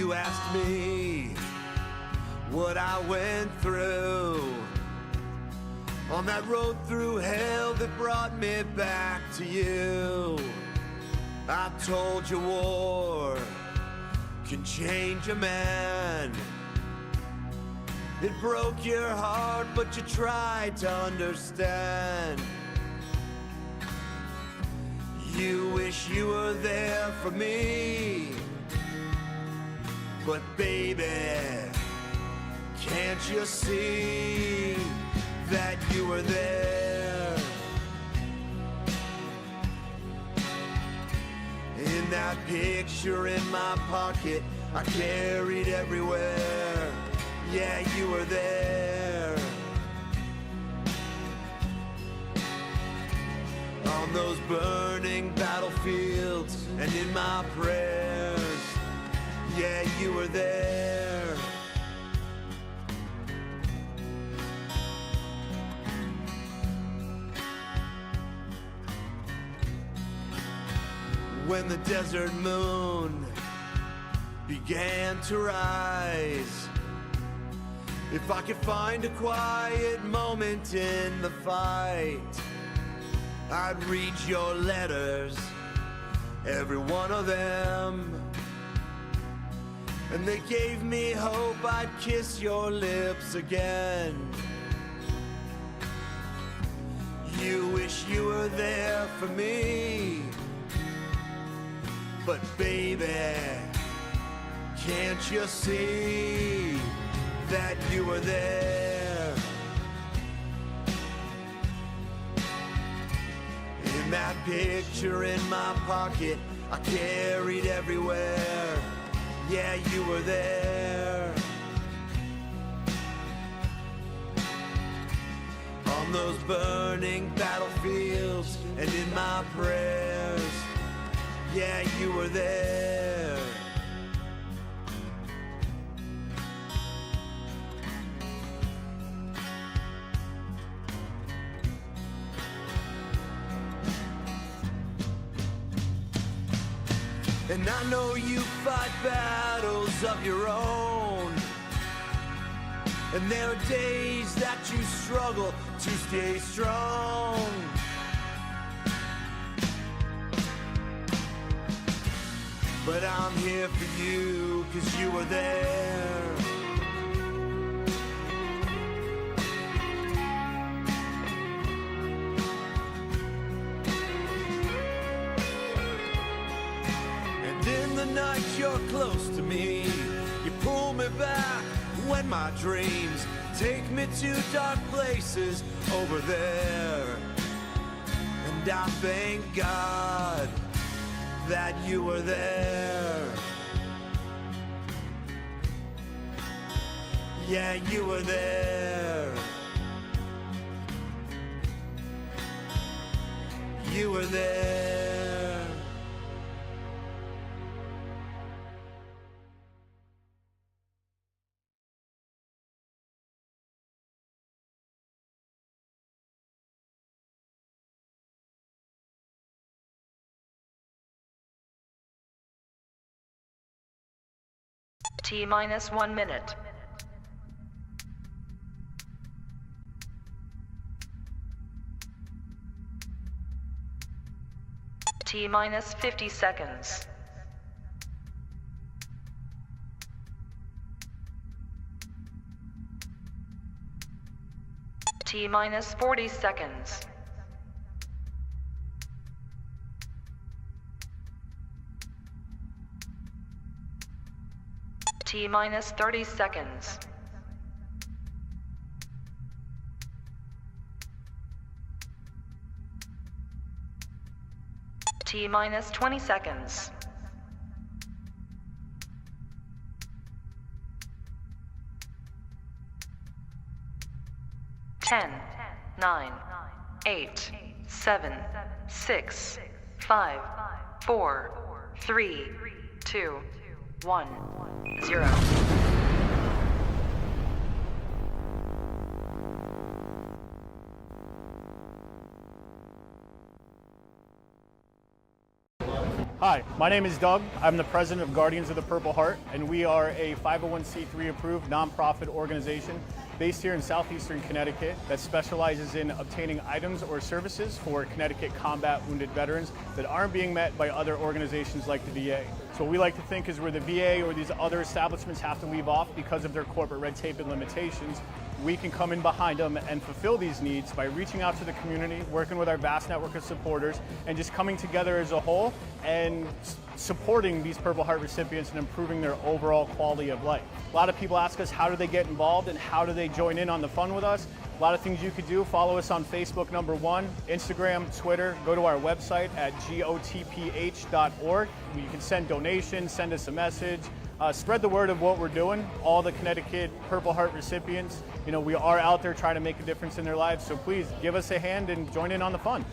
you asked me what I went through on that road through hell that brought me back to you. I told you war can change a man. It broke your heart, but you tried to understand. You wish you were there for me, but baby, can't you see that you were there? In that picture in my pocket I carried everywhere, yeah, you were there. On those burning battlefields and in my prayers, yeah, you were there. When the desert moon began to rise, if I could find a quiet moment in the fight, I'd read your letters, every one of them, and they gave me hope I'd kiss your lips again. You wish you were there for me, but baby, can't you see that you were there? In that picture in my pocket I carried everywhere, yeah, you were there. On those burning battlefields and in my prayers, yeah, you were there. And I know you fight battles of your own, and there are days that you struggle to stay strong. But I'm here for you, 'cause you were there. And in the night you're close to me, you pull me back when my dreams take me to dark places over there. And I thank God that you were there. Yeah, you were there. You were there. T-minus 1 minute. T-minus 50 seconds. T-minus 40 seconds. T-minus 30 seconds. T-minus 20 seconds. Ten, 9, 8, 7, 6, 5, 4, 3, 2, 1, 0. Hi, my name is Doug. I'm the president of Guardians of the Purple Heart, and we are a 501c3 approved nonprofit organization based here in southeastern Connecticut that specializes in obtaining items or services for Connecticut combat wounded veterans that aren't being met by other organizations like the VA. So what we like to think is where the VA or these other establishments have to leave off because of their corporate red tape and limitations, we can come in behind them and fulfill these needs by reaching out to the community, working with our vast network of supporters, and just coming together as a whole and supporting these Purple Heart recipients and improving their overall quality of life. A lot of people ask us how do they get involved and how do they join in on the fun with us. A lot of things you could do. Follow us on Facebook, #1, Instagram, Twitter. Go to our website at gotph.org. You can send donations, send us a message. Spread the word of what we're doing. All the Connecticut Purple Heart recipients, we are out there trying to make a difference in their lives. So please give us a hand and join in on the fun.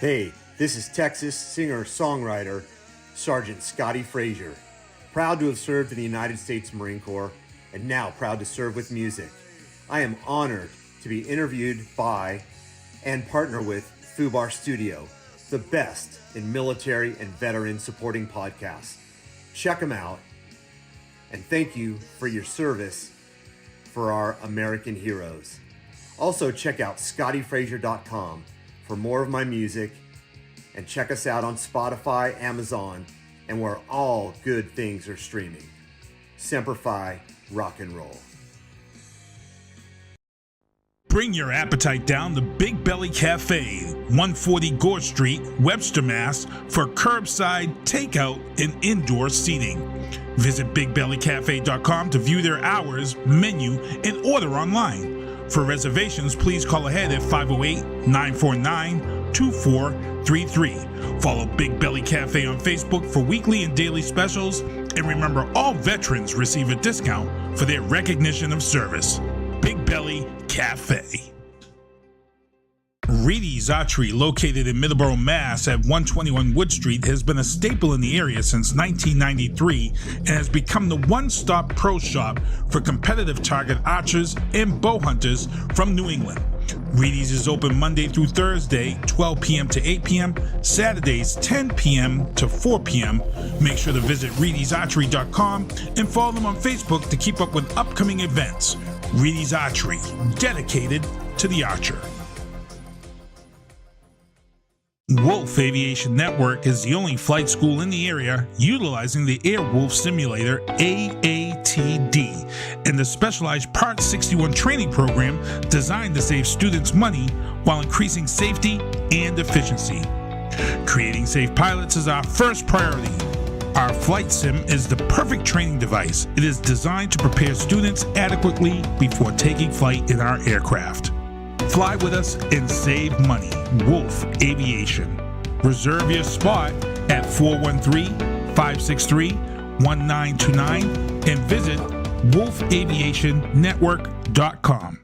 Hey, this is Texas singer-songwriter Sergeant Scotty Frazier, proud to have served in the United States Marine Corps and now proud to serve with music. I am honored to be interviewed by and partner with Fubar Studio, the best in military and veteran supporting podcasts. Check them out, and thank you for your service for our American heroes. Also check out scottyfrazier.com for more of my music, and check us out on Spotify, Amazon, and where all good things are streaming. Semper Fi, rock and roll. Bring your appetite down to Big Belly Cafe, 140 Gore Street, Webster, Mass. for curbside, takeout, and indoor seating. Visit bigbellycafe.com to view their hours, menu, and order online. For reservations, please call ahead at 508-949-2433. Follow Big Belly Cafe on Facebook for weekly and daily specials. And remember, all veterans receive a discount for their recognition of service. Big Belly Cafe. Reedy's Archery, located in Middleborough, Mass. at 121 Wood Street, has been a staple in the area since 1993 and has become the one-stop pro shop for competitive target archers and bow hunters from New England. Reedy's is open Monday through Thursday, 12 p.m. to 8 p.m., Saturdays, 10 p.m. to 4 p.m. Make sure to visit reedysarchery.com and follow them on Facebook to keep up with upcoming events. Reedy's Archery, dedicated to the archer. Wolf Aviation Network is the only flight school in the area utilizing the Airwolf Simulator AATD and the specialized Part 61 training program designed to save students money while increasing safety and efficiency. Creating safe pilots is our first priority. Our flight sim is the perfect training device. It is designed to prepare students adequately before taking flight in our aircraft. Fly with us and save money. Wolf Aviation. Reserve your spot at 413-563-1929 and visit wolfaviationnetwork.com.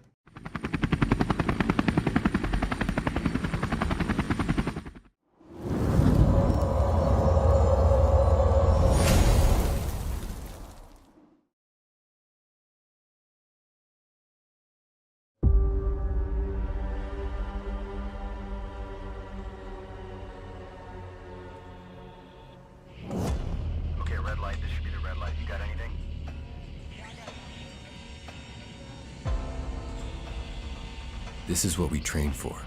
This is what we train for,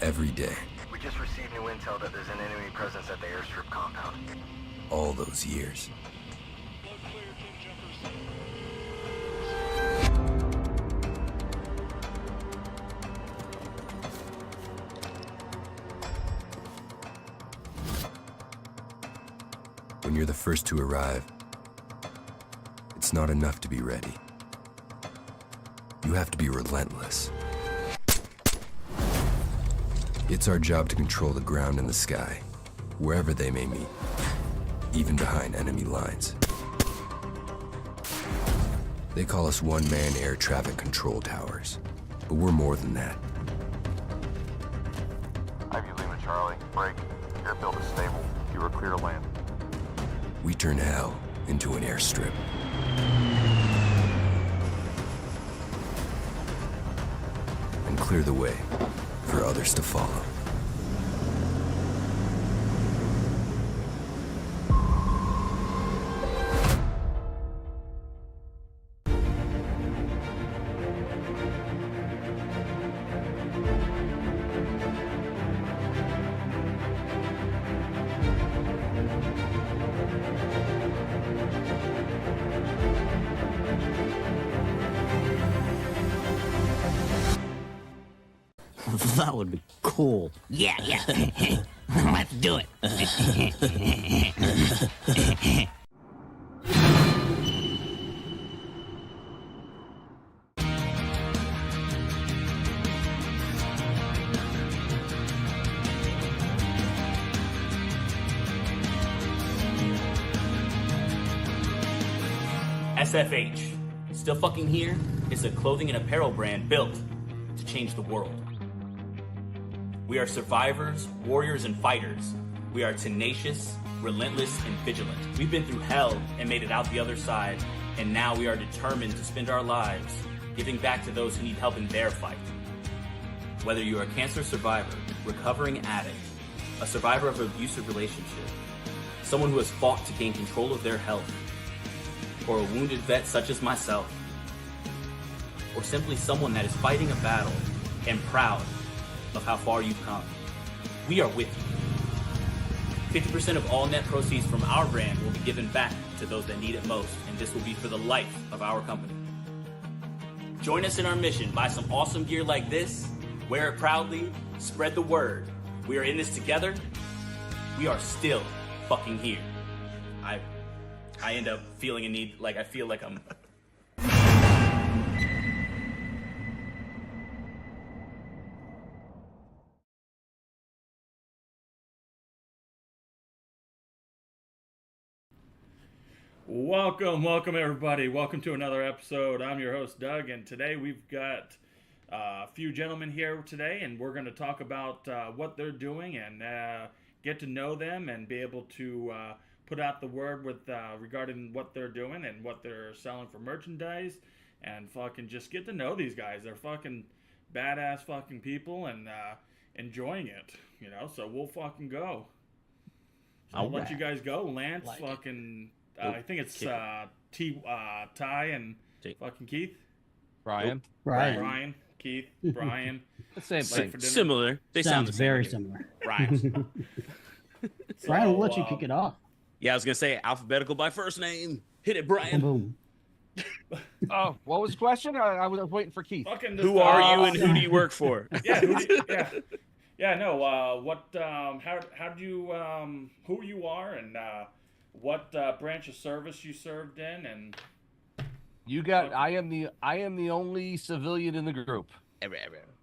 every day. We just received new intel that there's an enemy presence at the airstrip compound. All those years. When you're the first to arrive, it's not enough to be ready. You have to be relentless. It's our job to control the ground and the sky, wherever they may meet, even behind enemy lines. They call us one-man air traffic control towers, but we're more than that. Ivy Lima Charlie, break. Airfield is stable. You are clear to land. We turn hell into an airstrip. And clear the way for others to follow. That would be cool. Yeah. Let's do it. SFH. Still fucking here is a clothing and apparel brand built to change the world. We are survivors, warriors, and fighters. We are tenacious, relentless, and vigilant. We've been through hell and made it out the other side, and now we are determined to spend our lives giving back to those who need help in their fight. Whether you are a cancer survivor, recovering addict, a survivor of an abusive relationship, someone who has fought to gain control of their health, or a wounded vet such as myself, or simply someone that is fighting a battle and proud of how far you've come, we are with you. 50% of all net proceeds from our brand will be given back to those that need it most, and this will be for the life of our company. Join us in our mission. Buy some awesome gear like this, wear it proudly, spread the word. We are in this together. We are still fucking here. I end up feeling a need, like I feel like I'm... Welcome everybody. Welcome to another episode. I'm your host Doug, and today we've got a few gentlemen here today, and we're going to talk about what they're doing and get to know them and be able to put out the word with regarding what they're doing and what they're selling for merchandise, and fucking just get to know these guys. They're fucking badass fucking people and enjoying it, you know. So we'll fucking go. So I'll let you guys go. Lance, like fucking. I think it's Ty and fucking Keith. Brian, Keith, Brian. The same thing. Similar. They sound very similar. Brian. Brian, we'll let you kick it off. Yeah, I was gonna say alphabetical by first name. Hit it, Brian. Boom. Oh, what was the question? I was waiting for Keith. Who are you and who do you work for? What? How do you? Who you are and what branch of service you served in, and you got. I am the only civilian in the group.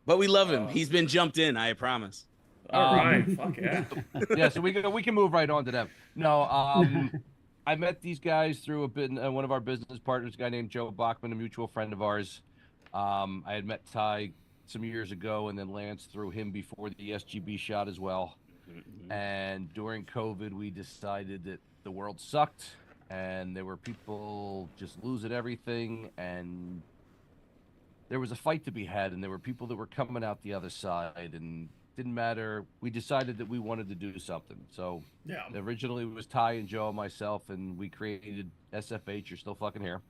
But we love him. He's been jumped in. I promise. All right. Fuck yeah. Yeah. So we can move right on to them. No. I met these guys through one of our business partners, a guy named Joe Bachman, a mutual friend of ours. I had met Ty some years ago, and then Lance through him before the SGB shot as well. Mm-hmm. And during COVID, we decided that the world sucked, and there were people just losing everything, and there was a fight to be had, and there were people that were coming out the other side, and didn't matter. We decided that we wanted to do something. So yeah, originally it was Ty and Joe and myself, and we created SFH. You're still fucking here.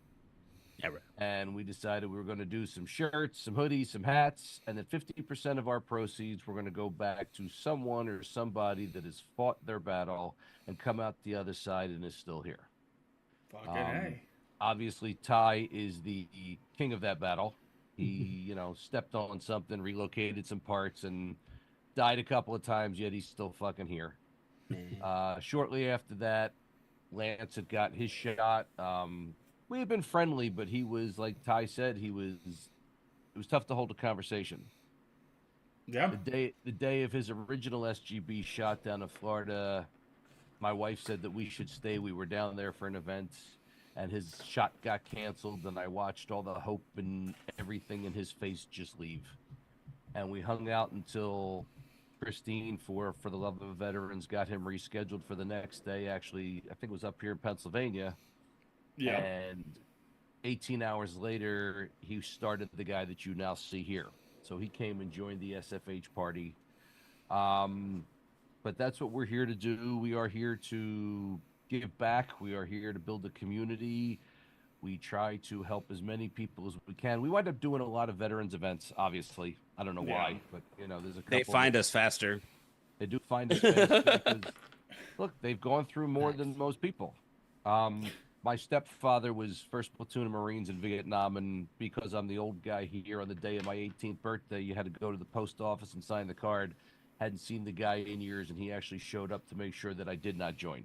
Yeah, right. And we decided we were going to do some shirts, some hoodies, some hats, and that 50% of our proceeds were going to go back to someone or somebody that has fought their battle and come out the other side and is still here. Fucking A. Obviously, Ty is the king of that battle. He, stepped on something, relocated some parts, and died a couple of times, yet he's still fucking here. Shortly after that, Lance had got his shot. We had been friendly, but he was, like Ty said, it was tough to hold a conversation. Yeah. The day of his original SGB shot down in Florida, my wife said that we should stay. We were down there for an event, and his shot got canceled, and I watched all the hope and everything in his face just leave. And we hung out until Christine, for the love of veterans, got him rescheduled for the next day. Actually, I think it was up here in Pennsylvania. Yeah. And 18 hours later, he started the guy that you now see here. So he came and joined the SFH party. But that's what we're here to do. We are here to give back. We are here to build a community. We try to help as many people as we can. We wind up doing a lot of veterans events, obviously. I don't know why, but there's a couple. They find us faster. They do find us faster because, look, they've gone through more than most people. My stepfather was 1st Platoon of Marines in Vietnam, and because I'm the old guy here, on the day of my 18th birthday, you had to go to the post office and sign the card. Hadn't seen the guy in years, and he actually showed up to make sure that I did not join.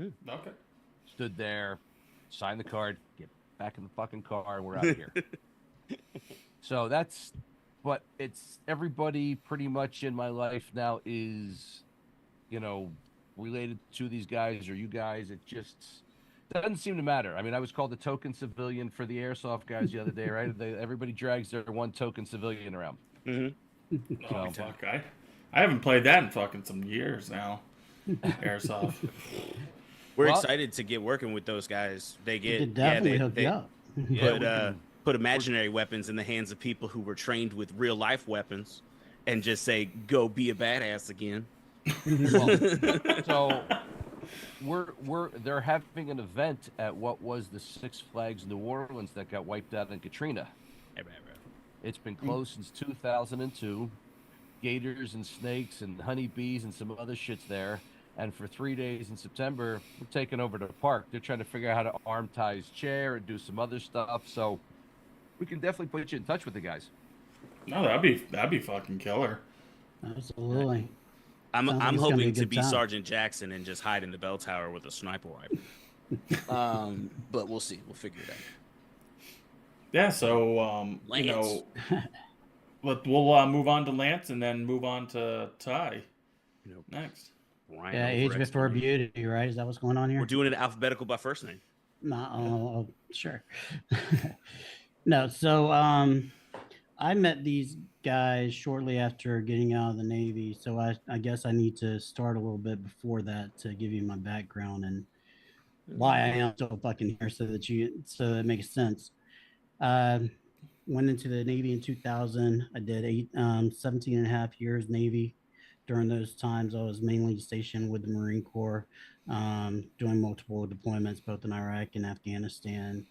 Okay. Stood there, signed the card, get back in the fucking car, and we're out of here. So but it's everybody pretty much in my life now is, related to these guys or you guys. It just doesn't seem to matter. I mean, I was called a token civilian for the airsoft guys the other day, right? Everybody drags their one token civilian around. Mm-hmm. Oh, fuck. I haven't played that in fucking some years now. Airsoft. We're excited to get working with those guys. They get definitely hook you up. Put imaginary weapons in the hands of people who were trained with real life weapons, and just say, "Go be a badass again." So they're having an event at what was the Six Flags New Orleans that got wiped out in Katrina. It's been closed since 2002. Gators and snakes and honeybees and some other shits there. And for 3 days in September, we're taking over the park. They're trying to figure out how to arm tie his chair and do some other stuff. So we can definitely put you in touch with the guys. No, that'd be fucking killer. Absolutely. I'm hoping to be Sergeant Jackson and just hide in the bell tower with a sniper rifle. But we'll see. We'll figure it out. Yeah. So Lance. we'll move on to Lance and then move on to Ty next. Yeah, age before beauty, right? Is that what's going on here? We're doing it alphabetical by first name. No, sure. No, so I met these guys shortly after getting out of the Navy, so I guess I need to start a little bit before that to give you my background and why I am still fucking here, so that it makes sense. Went into the Navy in 2000. I did 17 and a half years Navy. During those times, I was mainly stationed with the Marine Corps, doing multiple deployments, both in Iraq and Afghanistan.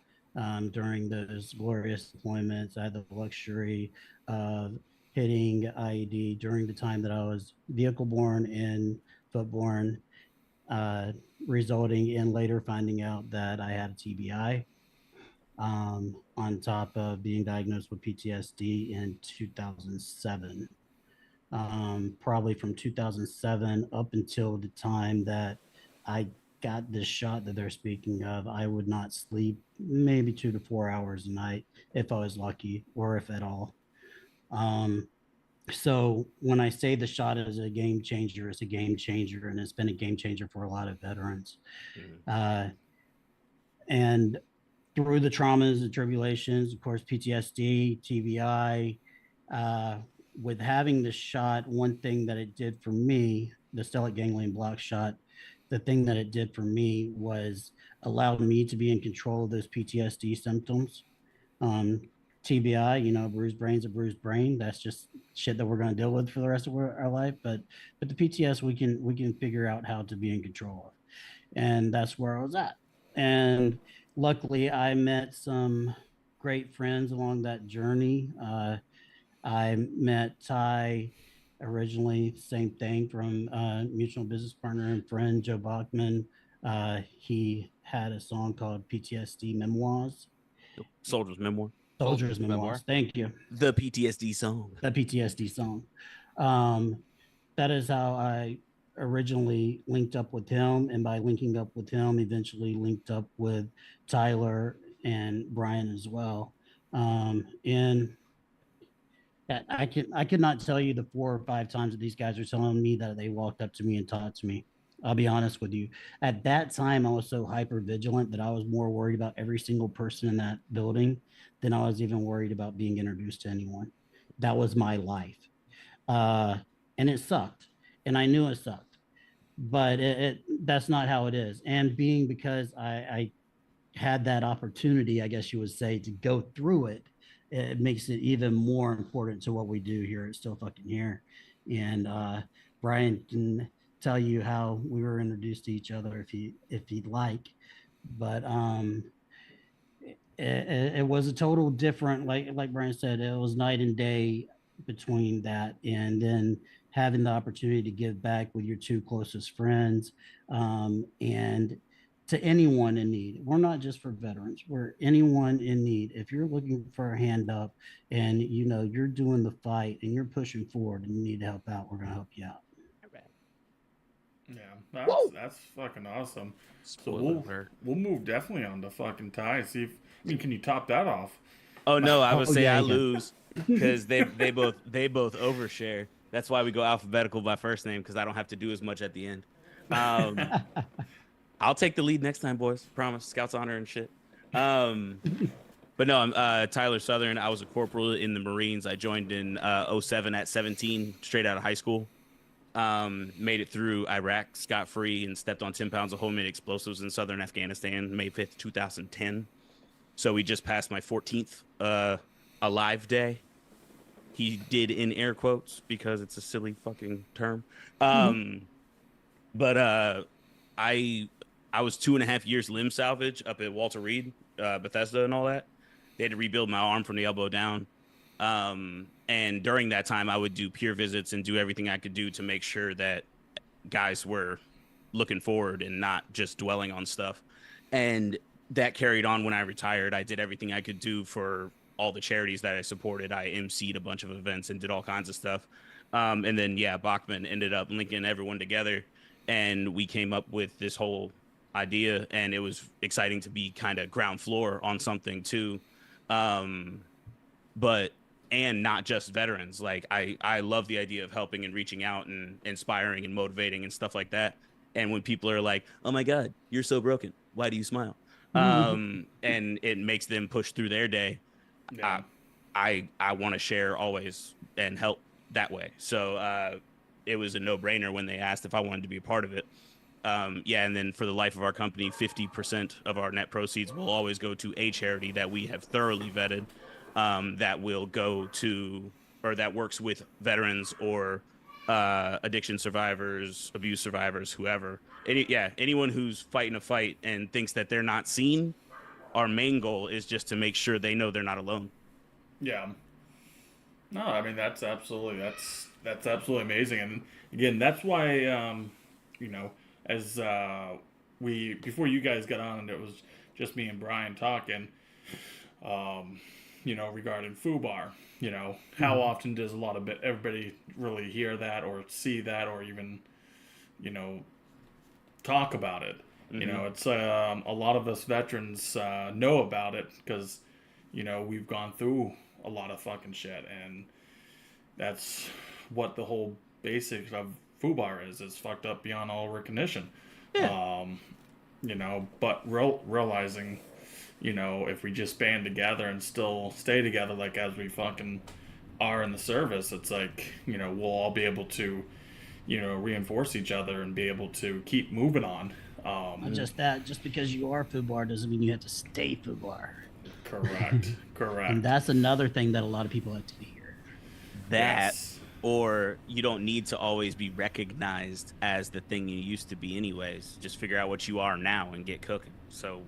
During those glorious deployments, I had the luxury of hitting IED during the time that I was vehicle-borne and foot-borne, resulting in later finding out that I had a TBI, on top of being diagnosed with PTSD in 2007. Probably from 2007 up until the time that I got this shot that they're speaking of, I would not sleep maybe 2 to 4 hours a night if I was lucky, or if at all. So when I say the shot is a game changer, it's a game changer, and it's been a game changer for a lot of veterans. And through the traumas and tribulations, of course, PTSD, TBI, with having the shot, one thing that it did for me, the stellate ganglion block shot, the thing that it did for me was allowed me to be in control of those PTSD symptoms. TBI, bruised brain's a bruised brain. That's just shit that we're going to deal with for the rest of our life. But the PTS, we can figure out how to be in control of, and that's where I was at. And luckily, I met some great friends along that journey. I met Ty originally, same thing, from mutual business partner and friend, Joe Bachman. He had a song called PTSD Memoirs. Soldier's Memoir. Soldier's Memoirs. Thank you. The PTSD song. The PTSD song. That is how I originally linked up with him, and by linking up with him, eventually linked up with Tyler and Brian as well. And I could not tell you the 4 or 5 times that these guys are telling me that they walked up to me and talked to me. I'll be honest with you. At that time, I was so hyper vigilant that I was more worried about every single person in that building than I was even worried about being introduced to anyone. That was my life. Uh, and it sucked. And I knew it sucked. But that's not how it is. And being because I had that opportunity, I guess you would say, to go through it, it makes it even more important to what we do here at Still Fucking Here. And Brian can tell you how we were introduced to each other if he'd like. But it was a total different, like Brian said, it was night and day between that, and then having the opportunity to give back with your 2 closest friends, and to anyone in need. We're not just for veterans, we're anyone in need. If you're looking for a hand up and you're doing the fight and you're pushing forward and you need help out, we're going to help you out. Yeah, that's fucking awesome. So we'll move definitely on to fucking Ty. See if can you top that off? Oh no, I would say I lose because they both overshare. That's why we go alphabetical by first name, because I don't have to do as much at the end. I'll take the lead next time, boys. Promise. Scouts honor and shit. But no, I'm Tyler Southern. I was a corporal in the Marines. I joined in 07 at 17, straight out of high school. Made it through Iraq scot-free and stepped on 10 pounds of homemade explosives in southern Afghanistan, May 5th, 2010. So we just passed my 14th alive day. He did in air quotes because it's a silly fucking term. But I was 2.5 years limb salvage up at Walter Reed, Bethesda and all that. They had to rebuild my arm from the elbow down. And during that time, I would do peer visits and do everything I could do to make sure that guys were looking forward and not just dwelling on stuff. And that carried on when I retired. I did everything I could do for all the charities that I supported. I emceed a bunch of events and did all kinds of stuff. And then, Bachman ended up linking everyone together, and we came up with this whole idea, and it was exciting to be kind of ground floor on something too. And not just veterans. Like I love the idea of helping and reaching out and inspiring and motivating and stuff like that. And when people are like, "Oh my God, you're so broken. Why do you smile?" And it makes them push through their day. Yeah. I want to share always and help that way. So it was a no-brainer when they asked if I wanted to be a part of it. And then for the life of our company, 50% of our net proceeds will always go to a charity that we have thoroughly vetted. That will go to, or that works with veterans or addiction survivors, abuse survivors, whoever. Anyone who's fighting a fight and thinks that they're not seen. Our main goal is just to make sure they know they're not alone. Yeah. No, I mean that's absolutely amazing, and again, that's why as before you guys got on, it was just me and Brian talking. Regarding Fubar, how often does everybody really hear that or see that or even, talk about it? Mm-hmm. It's a lot of us veterans know about it because, we've gone through a lot of fucking shit, and that's what the whole basics of Fubar is fucked up beyond all recognition. Yeah. But realizing, if we just band together and still stay together, like as we fucking are in the service, it's like, we'll all be able to, reinforce each other and be able to keep moving on. Not just that, just because you are Fubar doesn't mean you have to stay Fubar. Correct. And that's another thing that a lot of people have to hear. Yes. Or you don't need to always be recognized as the thing you used to be anyways. Just figure out what you are now and get cooking. So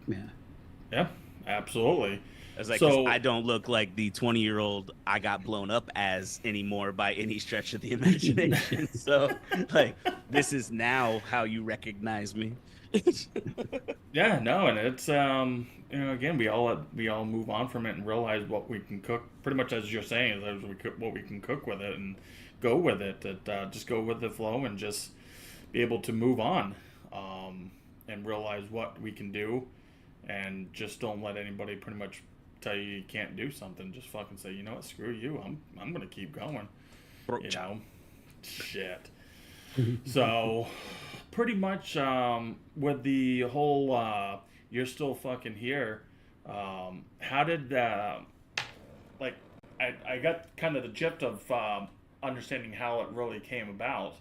yeah, absolutely. It's like, so, I don't look like the 20-year-old I got blown up as anymore by any stretch of the imagination. So, this is now how you recognize me. Yeah, no, and it's again, we all move on from it and realize what we can cook. Pretty much as you're saying, what we can cook with it and go with it. Just go with the flow and just be able to move on, and realize what we can do, and just don't let anybody pretty much tell you you can't do something. Just fucking say, you know what, screw you. I'm gonna keep going. You know, shit. So, pretty much with the whole you're still fucking here. How did like I got kind of the gist of understanding how it really came about,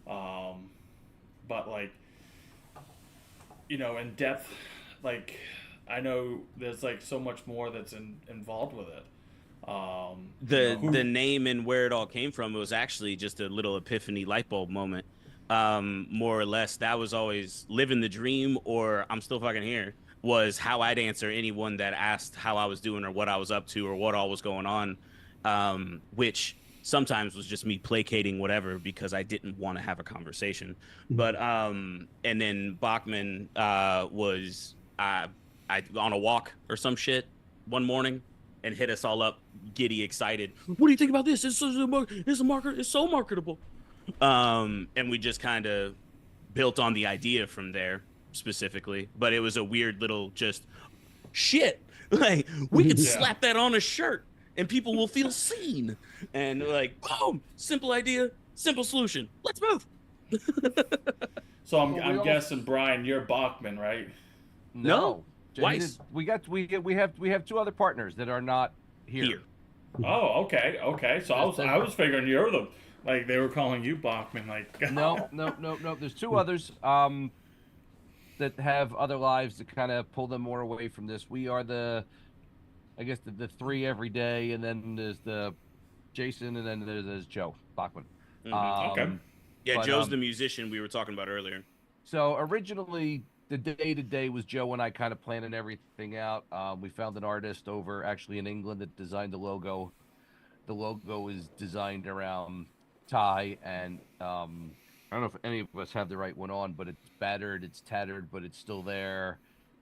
but like, you know, in depth, like I know there's like so much more that's involved with it. The name and where it all came from, it was actually just a little epiphany light bulb moment. More or less, that was always living the dream, or I'm still fucking here, was how I'd answer anyone that asked how I was doing or what I was up to or what all was going on, which sometimes was just me placating whatever because I didn't want to have a conversation. But and then Bachman was I on a walk or some shit one morning and hit us all up, giddy, excited. What do you think about this? It's so marketable. And we just kind of built on the idea from there specifically. But it was a weird little just shit. Like, we could slap that on a shirt and people will feel seen. And like, boom, simple idea, simple solution. Let's move. So I'm guessing, Brian, you're Bachman, right? No. Weiss. We have two other partners that are not here. Oh, okay. So I was figuring you're the, like, they were calling you Bachman, like. No. There's two others that have other lives that kind of pull them more away from this. We are the three every day, and then there's the Jason, and then there's Joe Bachman. Okay. Yeah, Joe's the musician we were talking about earlier. So originally, the day-to-day was Joe and I kind of planning everything out. We found an artist over actually in England that designed the logo. The logo is designed around Ty, and I don't know if any of us have the right one on, but it's battered, it's tattered, but it's still there.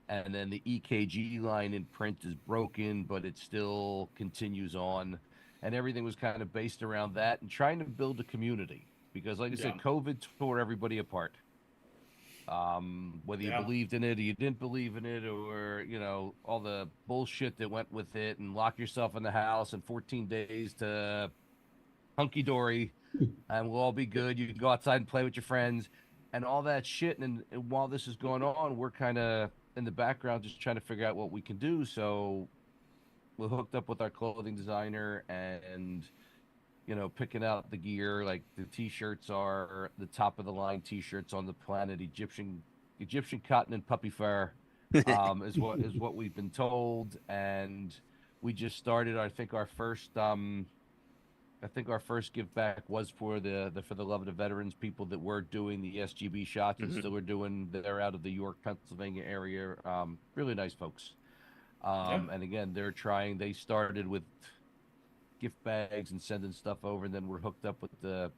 And then the EKG line in print is broken, but it still continues on. And everything was kind of based around that and trying to build a community. Because like I said, COVID tore everybody apart. Whether you believed in it or you didn't believe in it, or, you know, all the bullshit that went with it, and lock yourself in the house in 14 days to hunky-dory and we'll all be good. You can go outside and play with your friends and all that shit. And while this is going on, we're kind of in the background just trying to figure out what we can do. So we hooked up with our clothing designer and, you know, picking out the gear. Like the t-shirts are the top of the line t-shirts on the planet. Egyptian cotton and puppy fur is what we've been told. And we just started, I think our first give back was for the love of the veterans, people that were doing the SGB shots and still are doing. They're out of the York, Pennsylvania area. Really nice folks. And again, they started with gift bags and sending stuff over, and then we're hooked up with the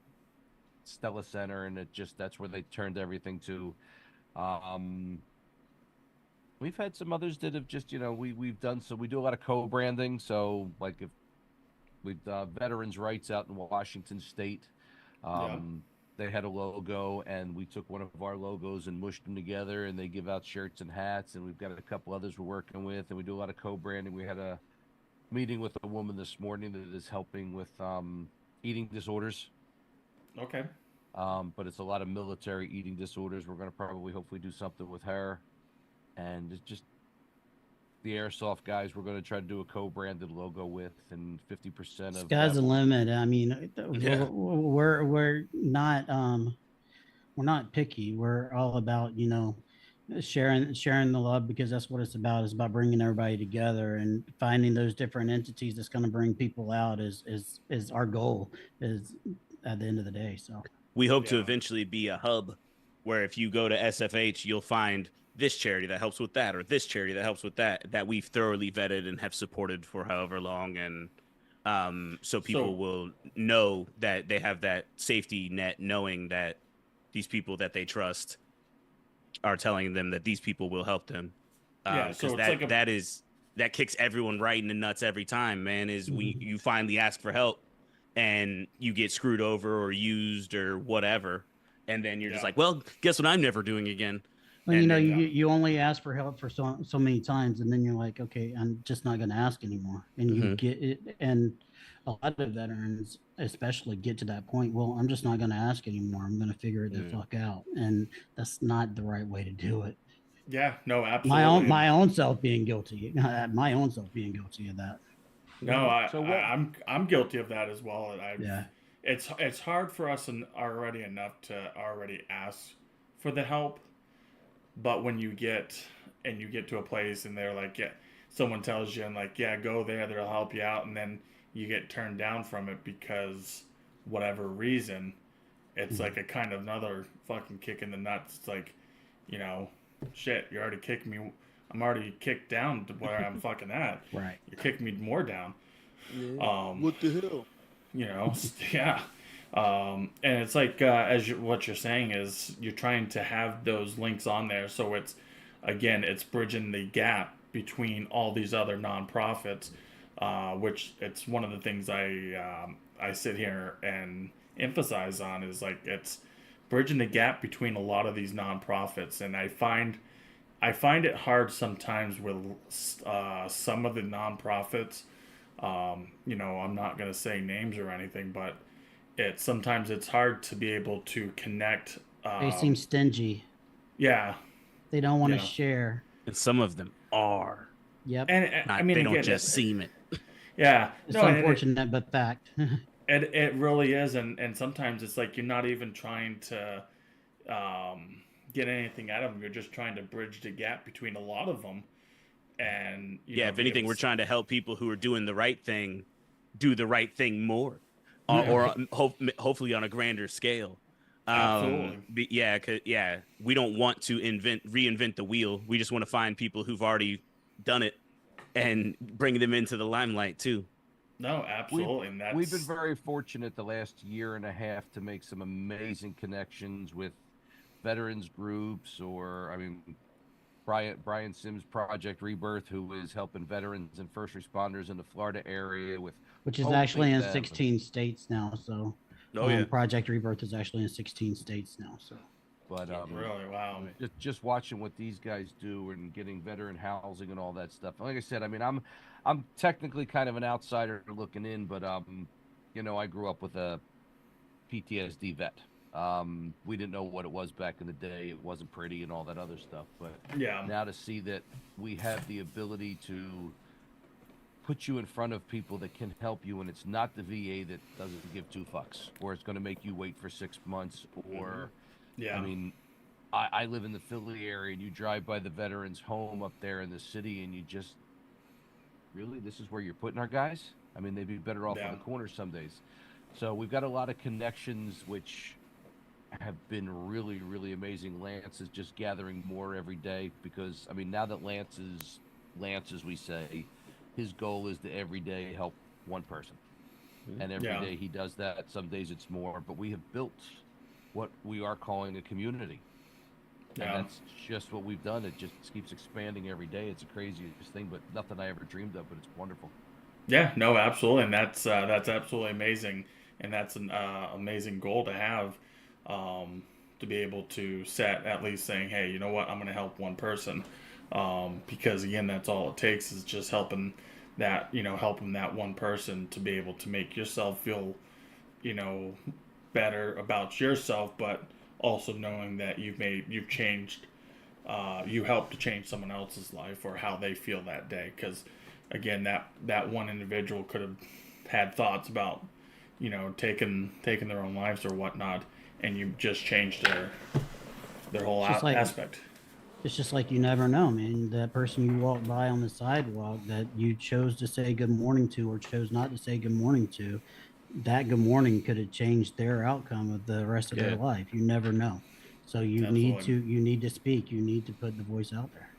Stella Center, and that's where they turned everything to. We've had some others that have just, you know, we've done, so we do a lot of co-branding. So like if with Veterans Rights out in Washington State. They had a logo, and we took one of our logos and mushed them together, and they give out shirts and hats, and we've got a couple others we're working with, and we do a lot of co-branding. We had a meeting with a woman this morning that is helping with eating disorders. Okay. But it's a lot of military eating disorders. We're going to probably hopefully do something with her. And it's just the airsoft guys we're going to try to do a co-branded logo with, and 50% of sky's the limit. I mean, we're not picky. We're all about, you know, sharing the love, because that's what it's about. It's about bringing everybody together and finding those different entities that's going to bring people out is our goal, is at the end of the day. So we hope to eventually be a hub where if you go to SFH, you'll find this charity that helps with that, or this charity that helps with that we've thoroughly vetted and have supported for however long. And so people will know that they have that safety net, knowing that these people that they trust are telling them that these people will help them. So that kicks everyone right in the nuts every time, man, is you finally ask for help and you get screwed over or used or whatever. and then you're just like, well, guess what I'm never doing again. Well, And then, you only ask for help for so many times, and then you're like, okay, I'm just not going to ask anymore. And you get it, and a lot of veterans, especially, get to that point. Well, I'm just not going to ask anymore. I'm going to figure it the fuck out, and that's not the right way to do it. Yeah, no, absolutely. My own self being guilty, my own self being guilty of that. No, I'm guilty of that as well. Yeah. It's hard for us already enough to already ask for the help. But when you get to a place and they're like, yeah, someone tells you and like, yeah, go there, they'll help you out, and then you get turned down from it because whatever reason, it's like a kind of another fucking kick in the nuts. It's like, shit, you already kicked me. I'm already kicked down to where I'm fucking at. Right. You're kicking me more down. Yeah. What the hell? Yeah. And it's like, what you're saying is you're trying to have those links on there. So it's bridging the gap between all these other nonprofits, which it's one of the things I sit here and emphasize on is like, it's bridging the gap between a lot of these nonprofits. And I find it hard sometimes with some of the nonprofits. I'm not going to say names or anything, but sometimes it's hard to be able to connect. They seem stingy. Yeah. They don't want to share. And some of them are. Yep. And they don't just seem it. Yeah. It's unfortunate, but fact. It really is. And sometimes it's like you're not even trying to get anything out of them. You're just trying to bridge the gap between a lot of them. And if anything, we're trying to help people who are doing the right thing do the right thing more. Or hopefully on a grander scale. Absolutely. We don't want to reinvent the wheel. We just want to find people who've already done it and bring them into the limelight too. No, absolutely. We've been very fortunate the last year and a half to make some amazing connections with veterans groups, Brian Sims' Project Rebirth, who is helping veterans and first responders in the Florida area which is actually in 16 states now. So Project Rebirth is actually in 16 states now. So, but really, wow. Just watching what these guys do and getting veteran housing and all that stuff. Like I said, I'm technically kind of an outsider looking in, but I grew up with a PTSD vet. We didn't know what it was back in the day. It wasn't pretty and all that other stuff. But now to see that we have the ability to put you in front of people that can help you, and it's not the VA that doesn't give two fucks, or it's going to make you wait for 6 months, or I live in the Philly area, and you drive by the veterans home up there in the city, and you just really, this is where you're putting our guys? They'd be better off on the corner some days. So we've got a lot of connections which have been really, really amazing. Lance is just gathering more every day because, now that Lance, as we say, his goal is to every day help one person. And every day he does that. Some days it's more, but we have built what we are calling a community. And that's just what we've done. It just keeps expanding every day. It's a craziest thing, but nothing I ever dreamed of, but it's wonderful. Yeah, no, absolutely. And that's absolutely amazing. And that's an amazing goal to have, to be able to set, at least saying, hey, you know what, I'm going to help one person. Because again, that's all it takes is just helping that one person to be able to make yourself feel, better about yourself, but also knowing that you've changed, you helped to change someone else's life or how they feel that day. Because again, that one individual could have had thoughts about, taking their own lives or whatnot, and you just changed their whole aspect. It's just like you never know, man. That person you walk by on the sidewalk that you chose to say good morning to or chose not to say good morning to, that good morning could have changed their outcome of the rest of their life. You never know. So you need to speak. You need to put the voice out there.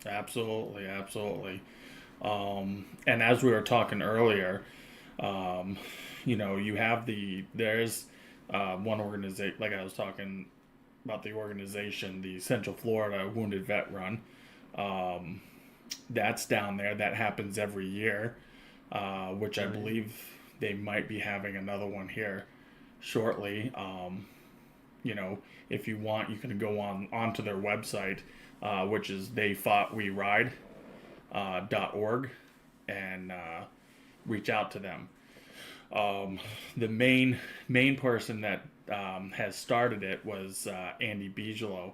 Absolutely. And as we were talking earlier, you have there's one organization, like I was talking about the organization, the Central Florida Wounded Vet Run. That's down there. That happens every year, which I believe they might be having another one here shortly. if you want, you can go onto their website, which is theyfoughtweride.org, and reach out to them. The main person that has started it was Andy Bigelow,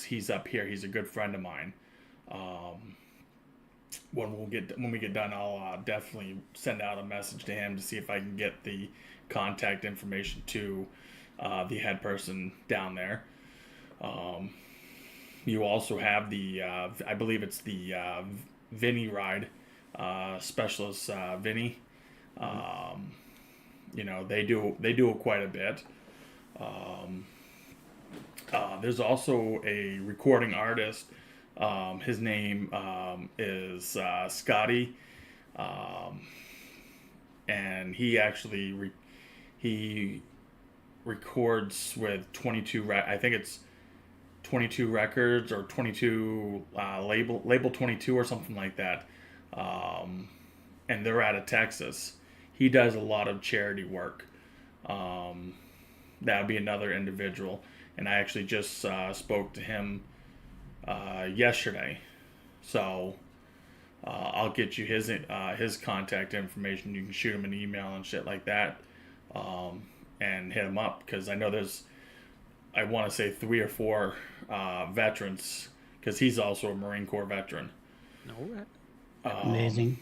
he's up here. He's a good friend of mine. When we get done, I'll definitely send out a message to him to see if I can get the contact information to the head person down there. You also have the I believe it's the Vinny Ride specialist, Vinny. They do quite a bit. There's also a recording artist. His name is Scotty, and he actually he records with 22. I think it's 22 records or 22 label 22 or something like that. And they're out of Texas. He does a lot of charity work. That would be another individual, and I actually just spoke to him yesterday, so I'll get you his contact information. You can shoot him an email and shit like that, and hit him up, because I know I want to say 3 or 4 veterans, because he's also a Marine Corps veteran. All right. Amazing.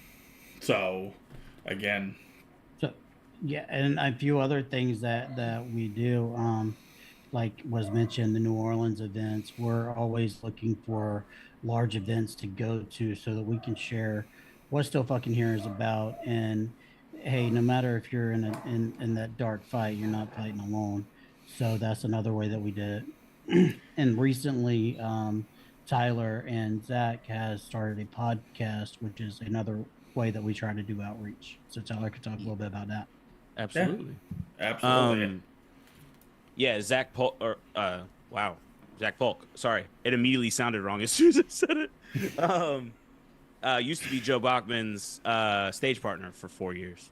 So, again. So, yeah, and a few other things that we do. Like was mentioned, the New Orleans events, we're always looking for large events to go to so that we can share what Still Fucking Here is about. And hey, no matter if you're in that dark fight, you're not fighting alone. So that's another way that we did it. And recently, Tyler and Zach has started a podcast, which is another way that we try to do outreach. So Tyler could talk a little bit about that. Absolutely. Yeah. Absolutely. Yeah, Zach Polk, Zach Polk. Sorry, it immediately sounded wrong as soon as I said it. Used to be Joe Bachman's stage partner for 4 years,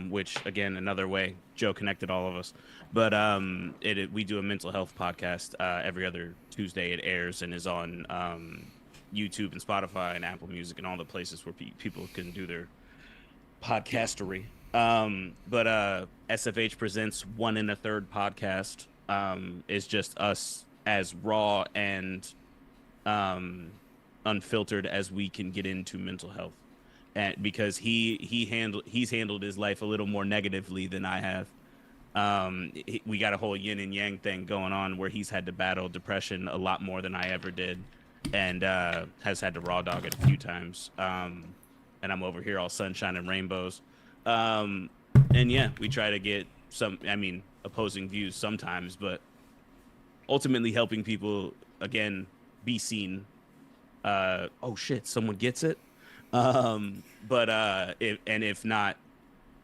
which, again, another way Joe connected all of us. But we do a mental health podcast every other Tuesday. It airs and is on YouTube and Spotify and Apple Music and all the places where people can do their podcastery. But SFH Presents 1 1/3 podcast is just us as raw and unfiltered as we can get into mental health, and because he's handled his life a little more negatively than I have. We got a whole yin and yang thing going on where he's had to battle depression a lot more than I ever did, and has had to raw dog it a few times. And I'm over here all sunshine and rainbows. And yeah, we try to get opposing views sometimes, but ultimately helping people, again, be seen. Oh shit, someone gets it. If not,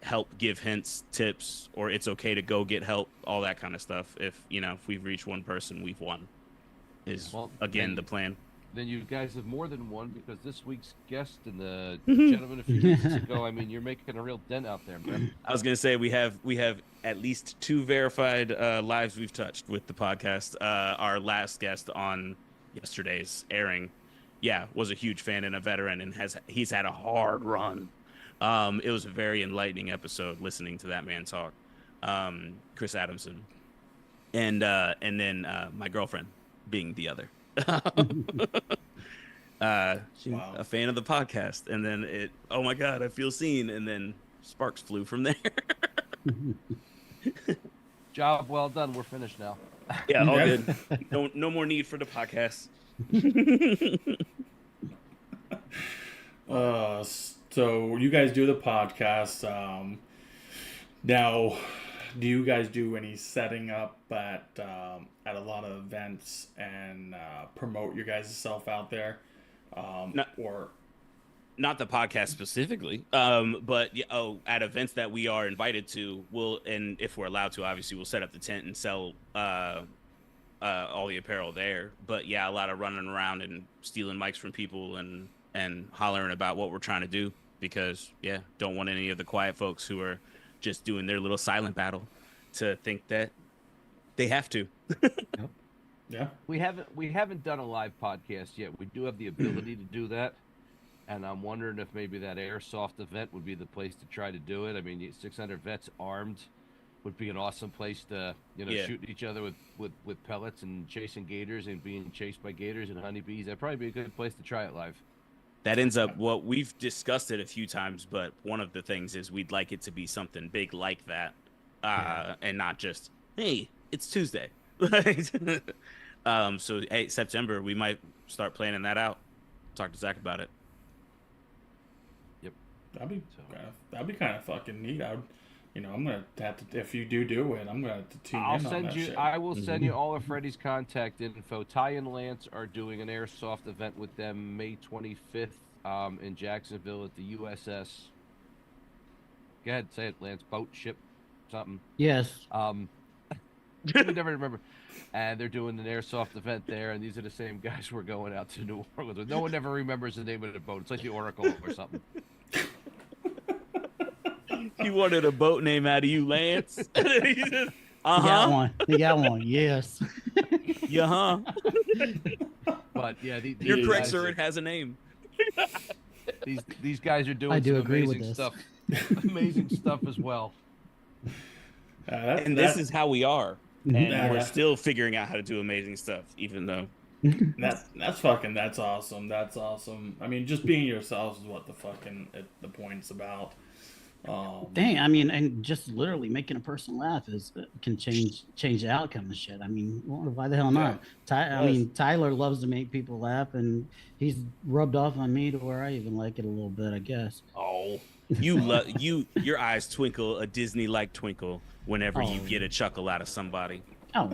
help give hints, tips, or it's okay to go get help, all that kind of stuff. If we've reached one person, we've won, is the plan. Then you guys have more than one, because this week's guest and the gentleman a few weeks ago, you're making a real dent out there, man. I was gonna say we have at least 2 verified lives we've touched with the podcast. Our last guest on yesterday's airing, was a huge fan and a veteran, and he's had a hard run. It was a very enlightening episode listening to that man talk. Chris Adamson, and then my girlfriend being the other. She was a fan of the podcast, and then oh my god, I feel seen, and then sparks flew from there. Job well done. We're finished now. Yeah, all good. No more need for the podcast. So you guys do the podcast. Now, do you guys do any setting up at a lot of events and promote your guys' self out there? Not the podcast specifically, but at events that we are invited to, and if we're allowed to, obviously we'll set up the tent and sell all the apparel there. But a lot of running around and stealing mics from people and hollering about what we're trying to do, because don't want any of the quiet folks who are just doing their little silent battle to think that They have to. Yeah. We haven't done a live podcast yet. We do have the ability to do that, and I'm wondering if maybe that airsoft event would be the place to try to do it. I mean, 600 vets armed would be an awesome place to, shoot each other with pellets and chasing gators and being chased by gators and honeybees. That'd probably be a good place to try it live. That ends up, well, we've discussed it a few times, but one of the things is we'd like it to be something big like that, and not just, hey, it's Tuesday. So hey, September, we might start planning that out. Talk to Zach about it. Yep. That'd be kind of fucking neat. I'm gonna have to, if you do it, I'm gonna have to tune in on that shit. I will send you all of Freddie's contact info. Ty and Lance are doing an airsoft event with them May 25th in Jacksonville at the USS. Go ahead, say it, Lance. Boat, ship, something. Yes. I never remember. And they're doing an airsoft event there, and these are the same guys we're going out to New Orleans with. No one ever remembers the name of the boat. It's like the Oracle or something. He wanted a boat name out of you, Lance. You got one. You got one. Yes. Yeah. But yeah, you're correct, sir. It has a name. These guys are doing I do some agree amazing with this. stuff. Amazing stuff as well. And this is how we are. And we're Yeah. still figuring out how to do amazing stuff, even though. That's awesome. That's awesome. I mean, just being yourselves is what the point's about. Dang, I mean, and just literally making a person laugh can change the outcome of shit. I mean, why the hell not? Tyler loves to make people laugh, and he's rubbed off on me to where I even like it a little bit, I guess. Oh, your eyes twinkle a Disney-like twinkle whenever you get a chuckle out of somebody. Oh,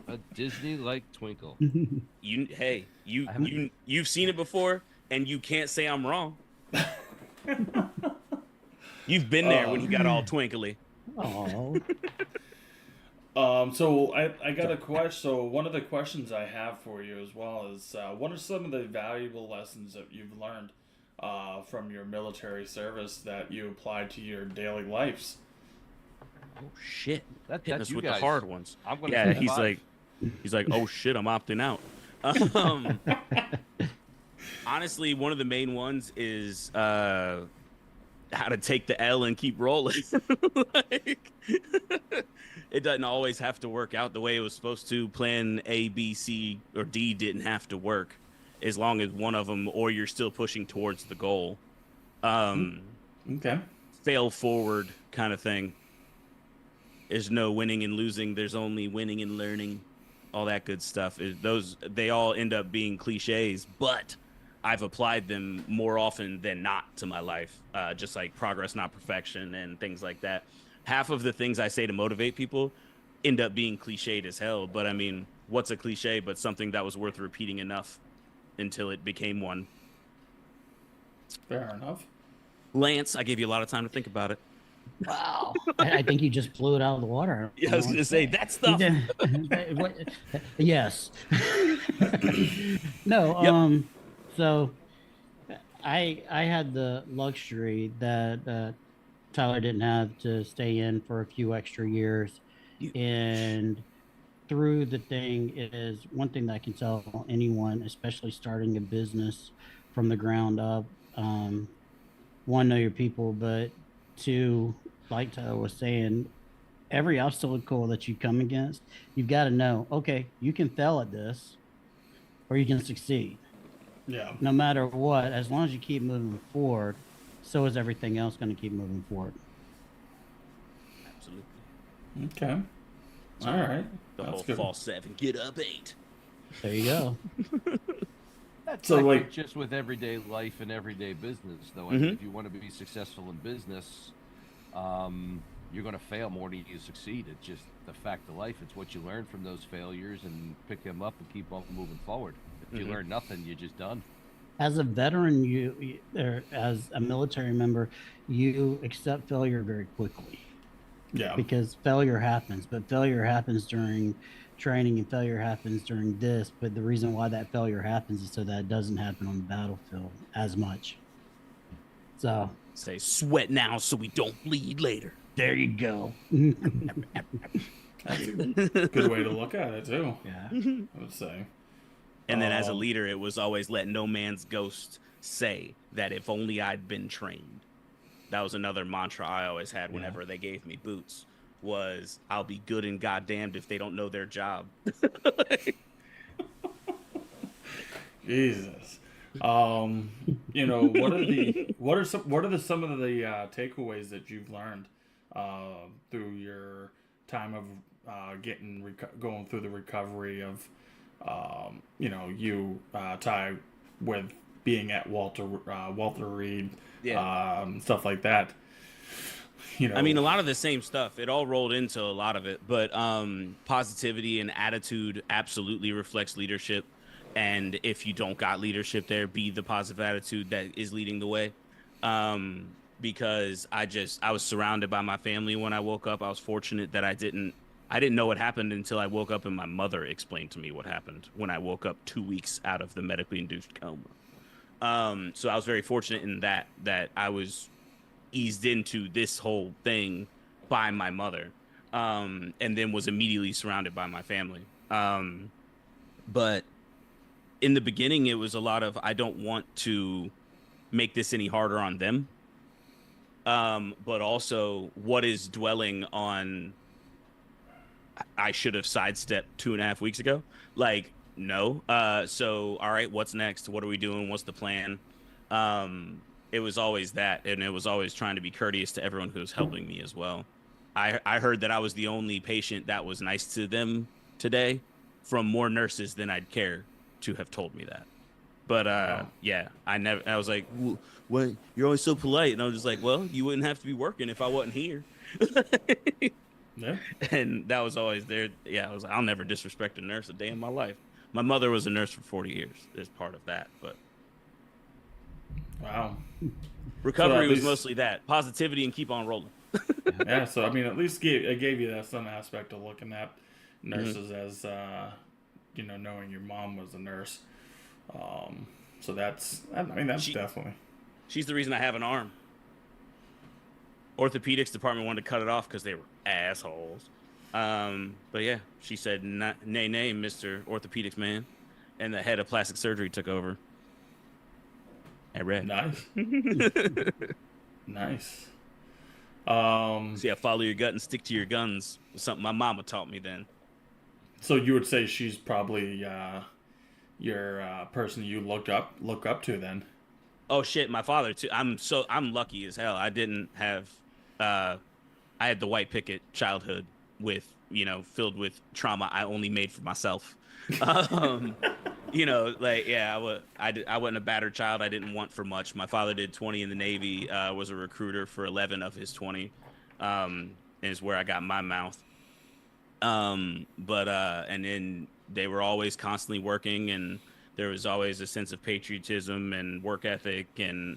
a Disney-like twinkle. You've seen it before, and you can't say I'm wrong. You've been there when you got all twinkly. Oh. So I got a question. So one of the questions I have for you as well is, what are some of the valuable lessons that you've learned from your military service that you applied to your daily lives? Oh shit! That's us you with guys. the hard ones. I'm gonna Yeah, say he's like, oh shit, I'm opting out. Honestly, one of the main ones is how to take the L and keep rolling. It doesn't always have to work out the way it was supposed to. Plan A, B, C, or D didn't have to work, as long as one of them, or you're still pushing towards the goal. Okay. Fail forward kind of thing. There's no winning and losing. There's only winning and learning. All that good stuff. They all end up being cliches, but I've applied them more often than not to my life. Just like progress, not perfection, and things like that. Half of the things I say to motivate people end up being cliched as hell. But I mean, what's a cliche but something that was worth repeating enough until it became one? Fair enough. Lance, I gave you a lot of time to think about it. Wow. I think you just blew it out of the water. Yeah, I was going to say, that stuff. Yes. No, so I had the luxury that Tyler didn't have, to stay in for a few extra years. And through the thing is one thing that I can tell anyone, especially starting a business from the ground up, one, know your people, but two, like Tyler was saying, every obstacle that you come against, you've got to know, okay, you can fail at this or you can succeed. Yeah. No matter what, as long as you keep moving forward, so is everything else going to keep moving forward. Absolutely. Okay. All right. The That's whole good. fall 7, get up 8. There you go. That's So, like- just with everyday life and everyday business, though. I Mm-hmm. mean, if you want to be successful in business, you're going to fail more than you succeed. It's just the fact of life. It's what you learn from those failures and pick them up and keep on moving forward. If you learn nothing, you're just done. As a veteran, or as a military member, you accept failure very quickly. Yeah. Because failure happens, but failure happens during training and failure happens during this. But the reason why that failure happens is so that it doesn't happen on the battlefield as much. So say, sweat now so we don't bleed later. There you go. That's a good way to look at it too. Yeah. I would say. And then as a leader, it was always let no man's ghost say that if only I'd been trained. That was another mantra I always had whenever they gave me boots, was I'll be good and goddamned if they don't know their job. Jesus. You know, what are some of the takeaways that you've learned through your time of going through the recovery of you know, Ty, with being at Walter Reed, stuff like that. You know, I mean, a lot of the same stuff. It all rolled into a lot of it, but positivity and attitude absolutely reflects leadership. And if you don't got leadership there, be the positive attitude that is leading the way. Because I was surrounded by my family when I woke up. I was fortunate that I didn't know what happened until I woke up and my mother explained to me what happened when I woke up 2 weeks out of the medically induced coma. So I was very fortunate in that I was eased into this whole thing by my mother, and then was immediately surrounded by my family. But in the beginning, it was a lot of, I don't want to make this any harder on them. But also, what is dwelling on, I should have sidestepped 2.5 weeks ago? Like, no. So, all right, what's next? What are we doing? What's the plan? It was always that, and it was always trying to be courteous to everyone who was helping me as well. I heard that I was the only patient that was nice to them today from more nurses than I'd care to have told me that. But yeah, I was like, what? You're always so polite. And I was just like, well, you wouldn't have to be working if I wasn't here. Yeah. And that was always there. Yeah, I was like, I'll never disrespect a nurse a day in my life. My mother was a nurse for 40 years. There's part of that, but wow. Recovery was mostly that. Positivity and keep on rolling. Yeah, so I mean, at least it gave you that some aspect of looking at nurses as, you know, knowing your mom was a nurse. So that's definitely. She's the reason I have an arm. Orthopedics department wanted to cut it off because they were assholes. But yeah, she said, nay, Mr. Orthopedics man. And the head of plastic surgery took over. I read. Nice. Nice. So yeah, follow your gut and stick to your guns. Was something my mama taught me then. So you would say she's probably your person you look up to then? Oh shit, my father too. I'm lucky as hell. I didn't have I had the white picket childhood with, you know, filled with trauma I only made for myself. You know, like, yeah, I wasn't a battered child. I didn't want for much. My father did 20 in the Navy, was a recruiter for 11 of his 20, and is where I got my mouth. And then they were always constantly working, and there was always a sense of patriotism and work ethic and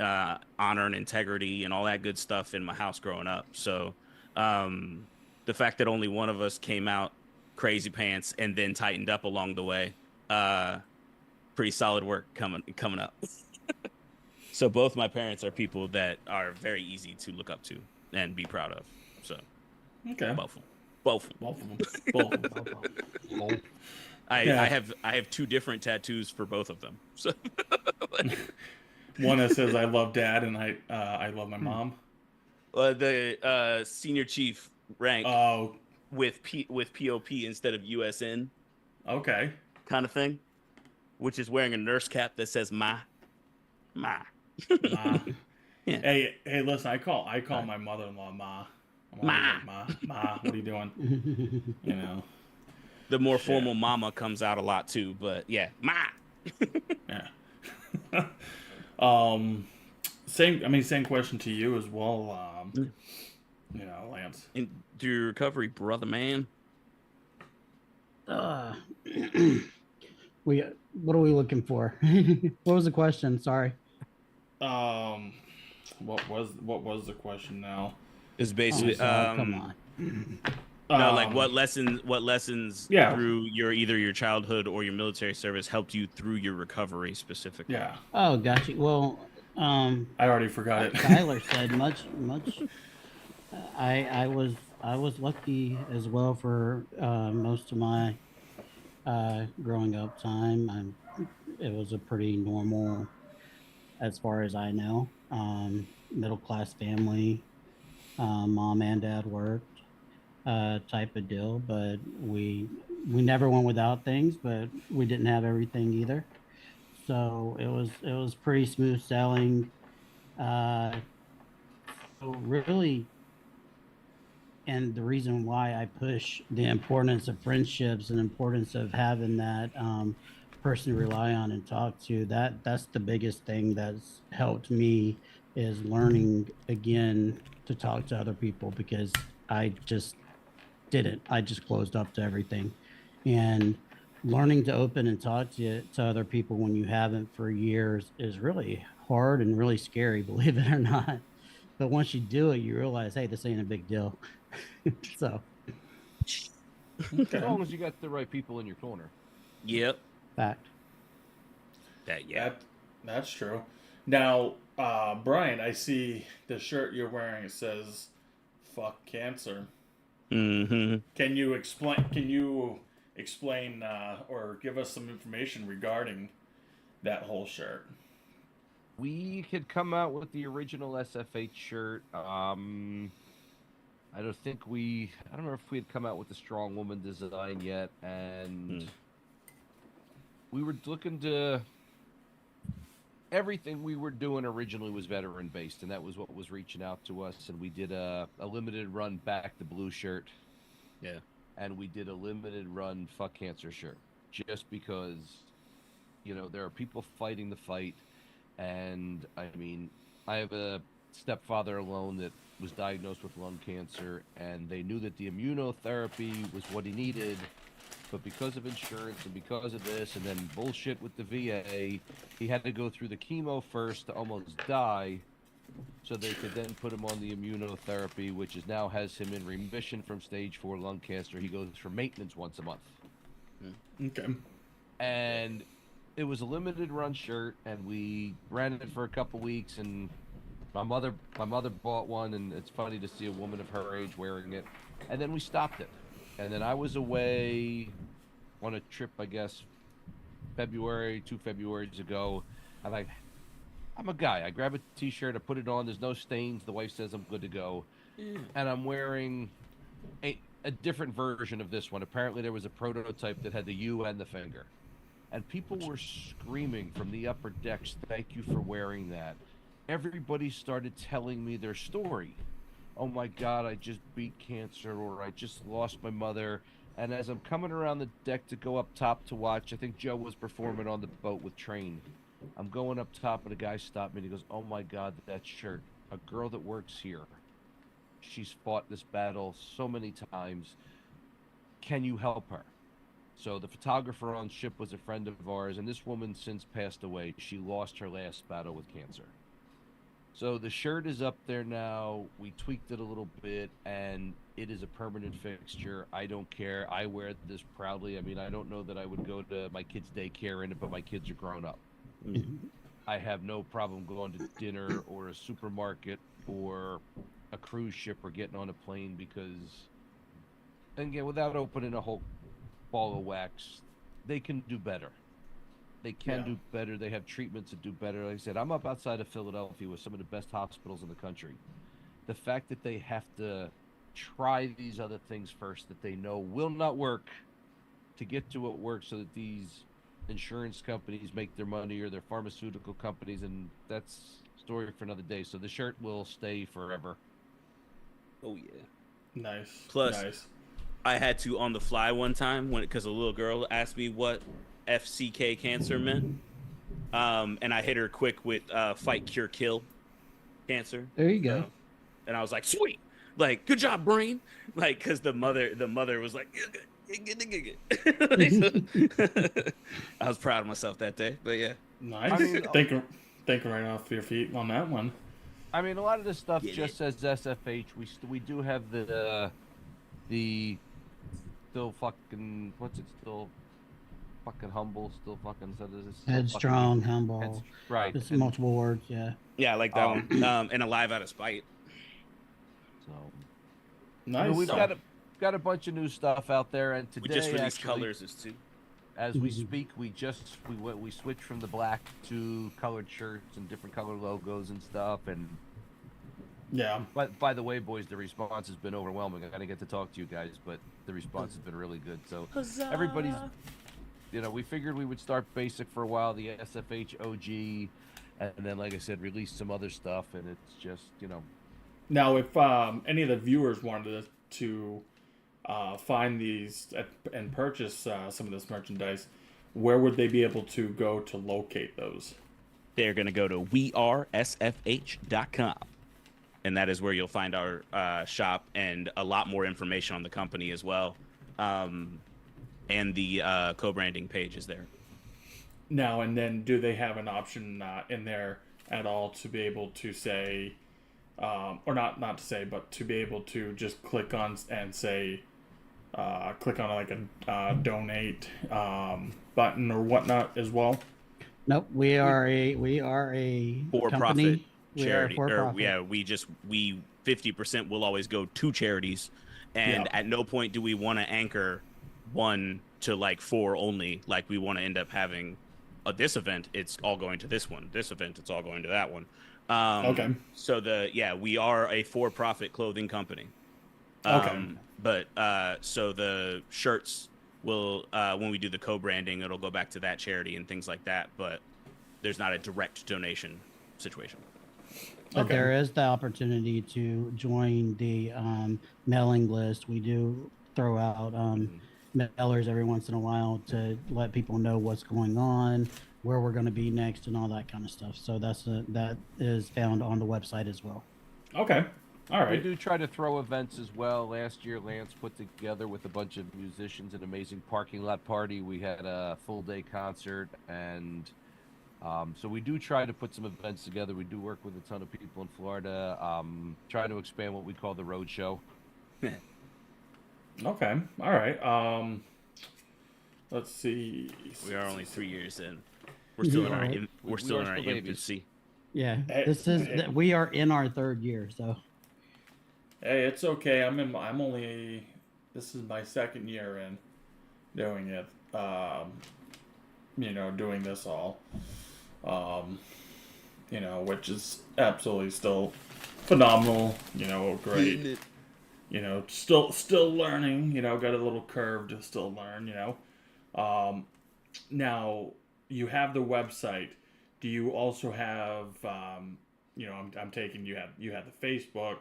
honor and integrity and all that good stuff in my house growing up. So the fact that only one of us came out crazy pants and then tightened up along the way, pretty solid work coming up. So both my parents are people that are very easy to look up to and be proud of. So okay, both of them. I have two different tattoos for both of them. So one that says I love dad and I love my mom. The senior chief rank. Oh, with POP instead of USN. Okay. Kind of thing. Which is wearing a nurse cap that says Ma. Ma. Yeah. Hey, listen, I call my mother-in-law Ma. Ma, what are you doing? You know. The more formal mama comes out a lot too, but yeah, Ma. Yeah. Same question to you as well. You know, Lance. Do your recovery, brother man. What are we looking for? What was the question? Sorry. What was the question now? It's basically come on. No, like what lessons through either your childhood or your military service helped you through your recovery specifically? Yeah. Oh, gotcha. Well, I already forgot it. Tyler said much. I I was lucky as well for most of my growing up time. It was a pretty normal, as far as I know, middle class family. Mom and dad worked, type of deal. But we never went without things, but we didn't have everything either. So it was pretty smooth sailing. So really, and the reason why I push the importance of friendships and importance of having that person to rely on and talk to, that's the biggest thing that's helped me, is learning again to talk to other people, because I just didn't. I just closed up to everything. And learning to open and talk to other people when you haven't for years is really hard and really scary, believe it or not. But once you do it, you realize, hey, this ain't a big deal. So, as long as you got the right people in your corner. Yep. Fact. That's true. Now, Brian, I see the shirt you're wearing. It says "fuck cancer." Mm-hmm. Can you explain or give us some information regarding that whole shirt? We had come out with the original SFH shirt. I don't know if we had come out with the strong woman design yet, and we were looking to. Everything we were doing originally was veteran based, and that was what was reaching out to us. And we did a limited run Back the Blue shirt. Yeah. And we did a limited run Fuck Cancer shirt, just because, there are people fighting the fight. And I mean, I have a stepfather alone that was diagnosed with lung cancer, and they knew that the immunotherapy was what he needed, but because of insurance and because of this and then bullshit with the VA, he had to go through the chemo first to almost die, so they could then put him on the immunotherapy, which now has him in remission from stage 4 lung cancer. He goes for maintenance once a month. Okay. And it was a limited run shirt, and we ran it for a couple weeks, and my mother bought one, and it's funny to see a woman of her age wearing it. And then we stopped it. And then I was away on a trip, I guess, 2 Februaries ago, and I'm a guy. I grab a t-shirt, I put it on, there's no stains, the wife says I'm good to go. And I'm wearing a different version of this one. Apparently there was a prototype that had the U and the finger. And people were screaming from the upper decks, thank you for wearing that. Everybody started telling me their story. Oh my God, I just beat cancer, or I just lost my mother. And as I'm coming around the deck to go up top to watch, I think Joe was performing on the boat with Train. I'm going up top, and a guy stopped me, and he goes, oh my God, that shirt. A girl that works here. She's fought this battle so many times. Can you help her? So the photographer on ship was a friend of ours, and this woman since passed away. She lost her last battle with cancer. So the shirt is up there now. We tweaked it a little bit, and it is a permanent fixture. I don't care. I wear this proudly. I mean, I don't know that I would go to my kids' daycare in it, but my kids are grown up. I have no problem going to dinner or a supermarket or a cruise ship or getting on a plane, because, and again, without opening a whole ball of wax, they can do better. They can do better. They have treatments that do better. Like I said, I'm up outside of Philadelphia with some of the best hospitals in the country. The fact that they have to try these other things first that they know will not work to get to what works, so that these insurance companies make their money, or their pharmaceutical companies, and that's a story for another day. So the shirt will stay forever. Oh yeah. Nice. Plus, I had to on the fly one time because a little girl asked me what FCK cancer meant, and I hit her quick with fight, cure, kill cancer. There you go. And I was like, sweet, like, good job, brain, like, because the mother was like, I was proud of myself that day. But yeah, nice. I mean, thinking right off your feet on that one. I mean, a lot of this stuff just says SFH. We do have the still fucking, what's it, still fucking humble, still fucking, so this is headstrong, humble, right? It's multiple words. Yeah, I like that one. And alive out of spite. So Nice. We've got a bunch of new stuff out there, and today We just released actually, colors as too. as we speak, we switched from the black to colored shirts and different color logos and stuff. And yeah. But by the way, boys, the response has been overwhelming. I gotta get to talk to you guys, but the response has been really good. So Huzzah! Everybody's, we figured we would start basic for a while, the SFH OG, and then, like I said, release some other stuff, and it's just, Now, if any of the viewers wanted to find these and purchase some of this merchandise, where would they be able to go to locate those? They're going to go to wearesfh.com. And that is where you'll find our shop and a lot more information on the company as well. And the co-branding page is there. Now, and then do they have an option in there at all to be able to say, or not to say, but to be able to just click on and say, click on like a donate button or whatnot as well? Nope, we are a for-profit charity. For-profit. We 50% will always go to charities, and at no point do we want to anchor one to like 4 only. Like, we want to end up having this event, it's all going to this one. This event, it's all going to that one. Okay. So we are a for-profit clothing company. But so the shirts will, when we do the co-branding, it'll go back to that charity and things like that. But there's not a direct donation situation. But there is the opportunity to join the mailing list. We do throw out mailers every once in a while to let people know what's going on, where we're going to be next, and all that kind of stuff. So that is found on the website as well. Okay. All right. We do try to throw events as well. Last year, Lance put together with a bunch of musicians an amazing parking lot party. We had a full day concert, and so we do try to put some events together. We do work with a ton of people in Florida, trying to expand what we call the road show. Okay. All right. Let's see. We are only 3 years in. We're still in our infancy. Yeah, we are in our 3rd year, so. Hey, it's okay. This is my 2nd year in doing it. Doing this all. Which is absolutely still phenomenal. Great. Still learning. Got a little curve to still learn. Now you have the website. Do you also have? I'm taking you have the Facebook.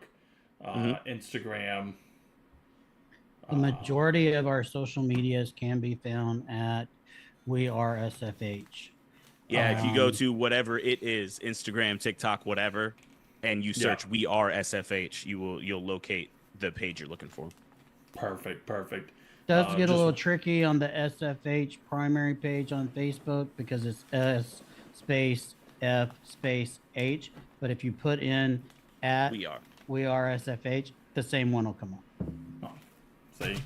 Instagram. The majority of our social medias can be found at We Are SFH. Yeah, if you go to whatever it is, Instagram, TikTok, whatever, and you search We Are SFH, you'll locate the page you're looking for. Perfect. Does get a little tricky on the SFH primary page on Facebook because it's S space F space H, but if you put in at We Are SFH, the same one will come up. Oh, see,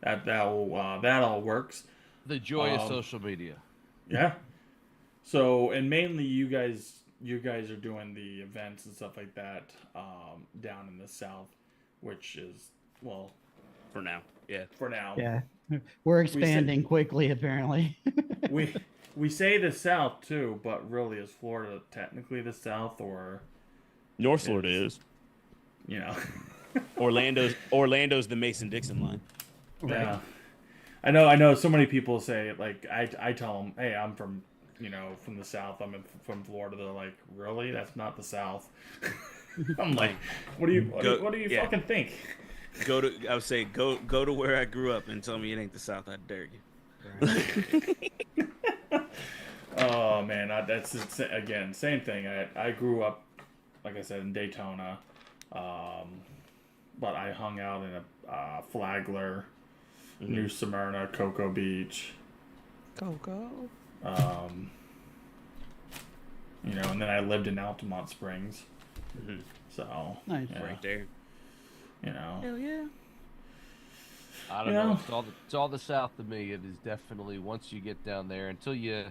that all works. The joy of social media. Yeah. So, and mainly you guys are doing the events and stuff like that down in the South, which is for now. Yeah. For now. Yeah. We're expanding quickly, apparently. we say the South too, but really is Florida technically the South, or North Florida is. Orlando's the Mason-Dixon line. Right. Yeah. I know so many people say, like, I tell them, hey, I'm from from the South, I'm from Florida. They're like, really? That's not the South. I'm like, what do you fucking think? I would say go to where I grew up and tell me it ain't the South. I dare you. Oh man, that's again same thing. I grew up, like I said, in Daytona, but I hung out in a Flagler, New Smyrna, Cocoa Beach. And then I lived in Altamont Springs. So nice, right there. Hell yeah. I don't know. It's all the South to me. It is definitely once you get down there until you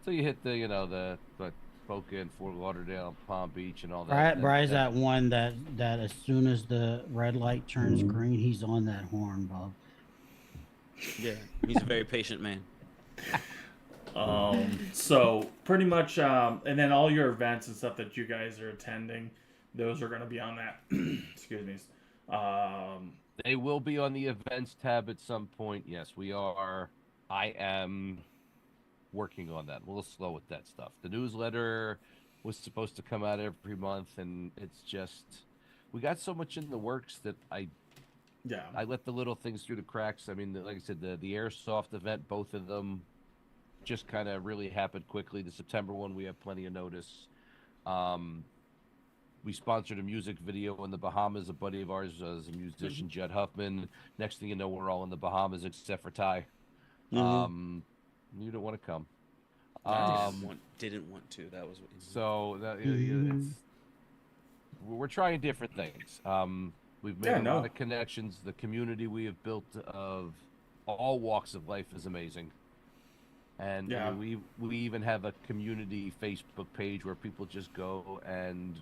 hit the Spokane, Fort Lauderdale, Palm Beach, and all that. Bry's that one that as soon as the red light turns green, he's on that horn, Bob. Yeah, he's a very patient man. So pretty much, and then all your events and stuff that you guys are attending, those are going to be on that. Excuse me. They will be on the events tab at some point. Yes, we are. I am working on that. We're a little slow with that stuff. The newsletter was supposed to come out every month, and it's just we got so much in the works that I let the little things through the cracks. I mean, like I said, the airsoft event, both of them just kind of really happened quickly. The September one, we have plenty of notice. We sponsored a music video in the Bahamas. A buddy of ours is a musician, Judd Huffman. Next thing you know, we're all in the Bahamas except for Ty. You don't want to come. Didn't want to. That was what so. We're trying different things. We've made a lot of connections. The community we have built of all walks of life is amazing. And I mean, we even have a community Facebook page where people just go and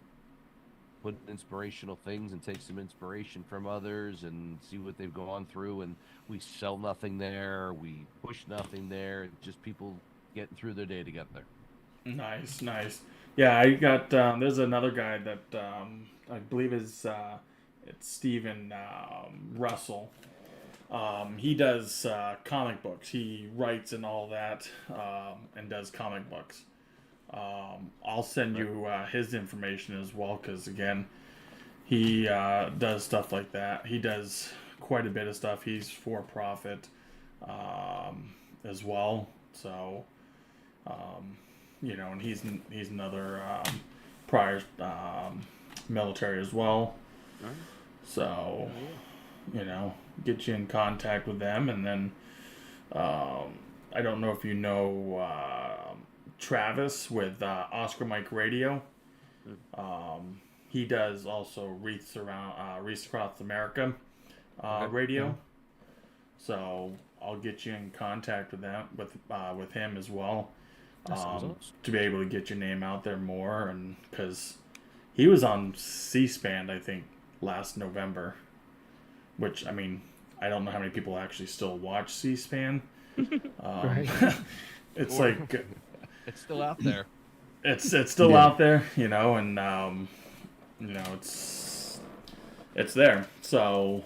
put inspirational things and take some inspiration from others and see what they've gone through. And we sell nothing there. We push nothing there. Just people getting through their day together. Nice. Yeah, I got, there's another guy that I believe is, it's Steven Russell. He does comic books. He writes and all that, and does comic books. I'll send you his information as well, because again, he does stuff like that. He does quite a bit of stuff. He's for profit as well. So, and he's another prior military as well. So, get you in contact with them, and then I don't know if you know Travis with Oscar Mike Radio. He does also Wreaths Across America radio. So I'll get you in contact with them with him as well, to be able to get your name out there more, and because he was on C-SPAN I think last November, which I mean I don't know how many people actually still watch C-SPAN. It's like it's still out there. It's still out there, and it's there. So,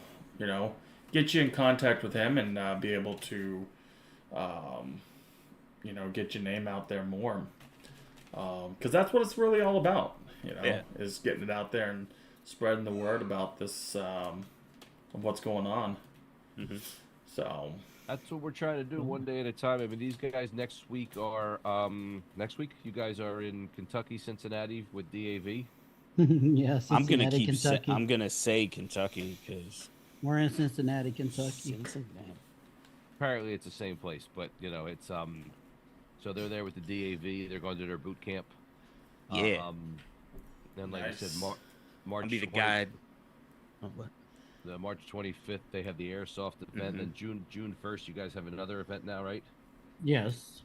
get you in contact with him and be able to, get your name out there more. Because that's what it's really all about, is getting it out there and spreading the word about this, of what's going on. So that's what we're trying to do, one day at a time. I mean, these guys next week are you guys are in Kentucky, Cincinnati with DAV. Yeah, Cincinnati, Kentucky. I'm gonna say Kentucky because we're in Cincinnati, Kentucky. Apparently, it's the same place, but it's so they're there with the DAV. They're going to their boot camp. Yeah. And like I said, March. I'll be the guide. Oh, what? The March 25th, they have the airsoft event, and June 1st, you guys have another event now, right? Yes.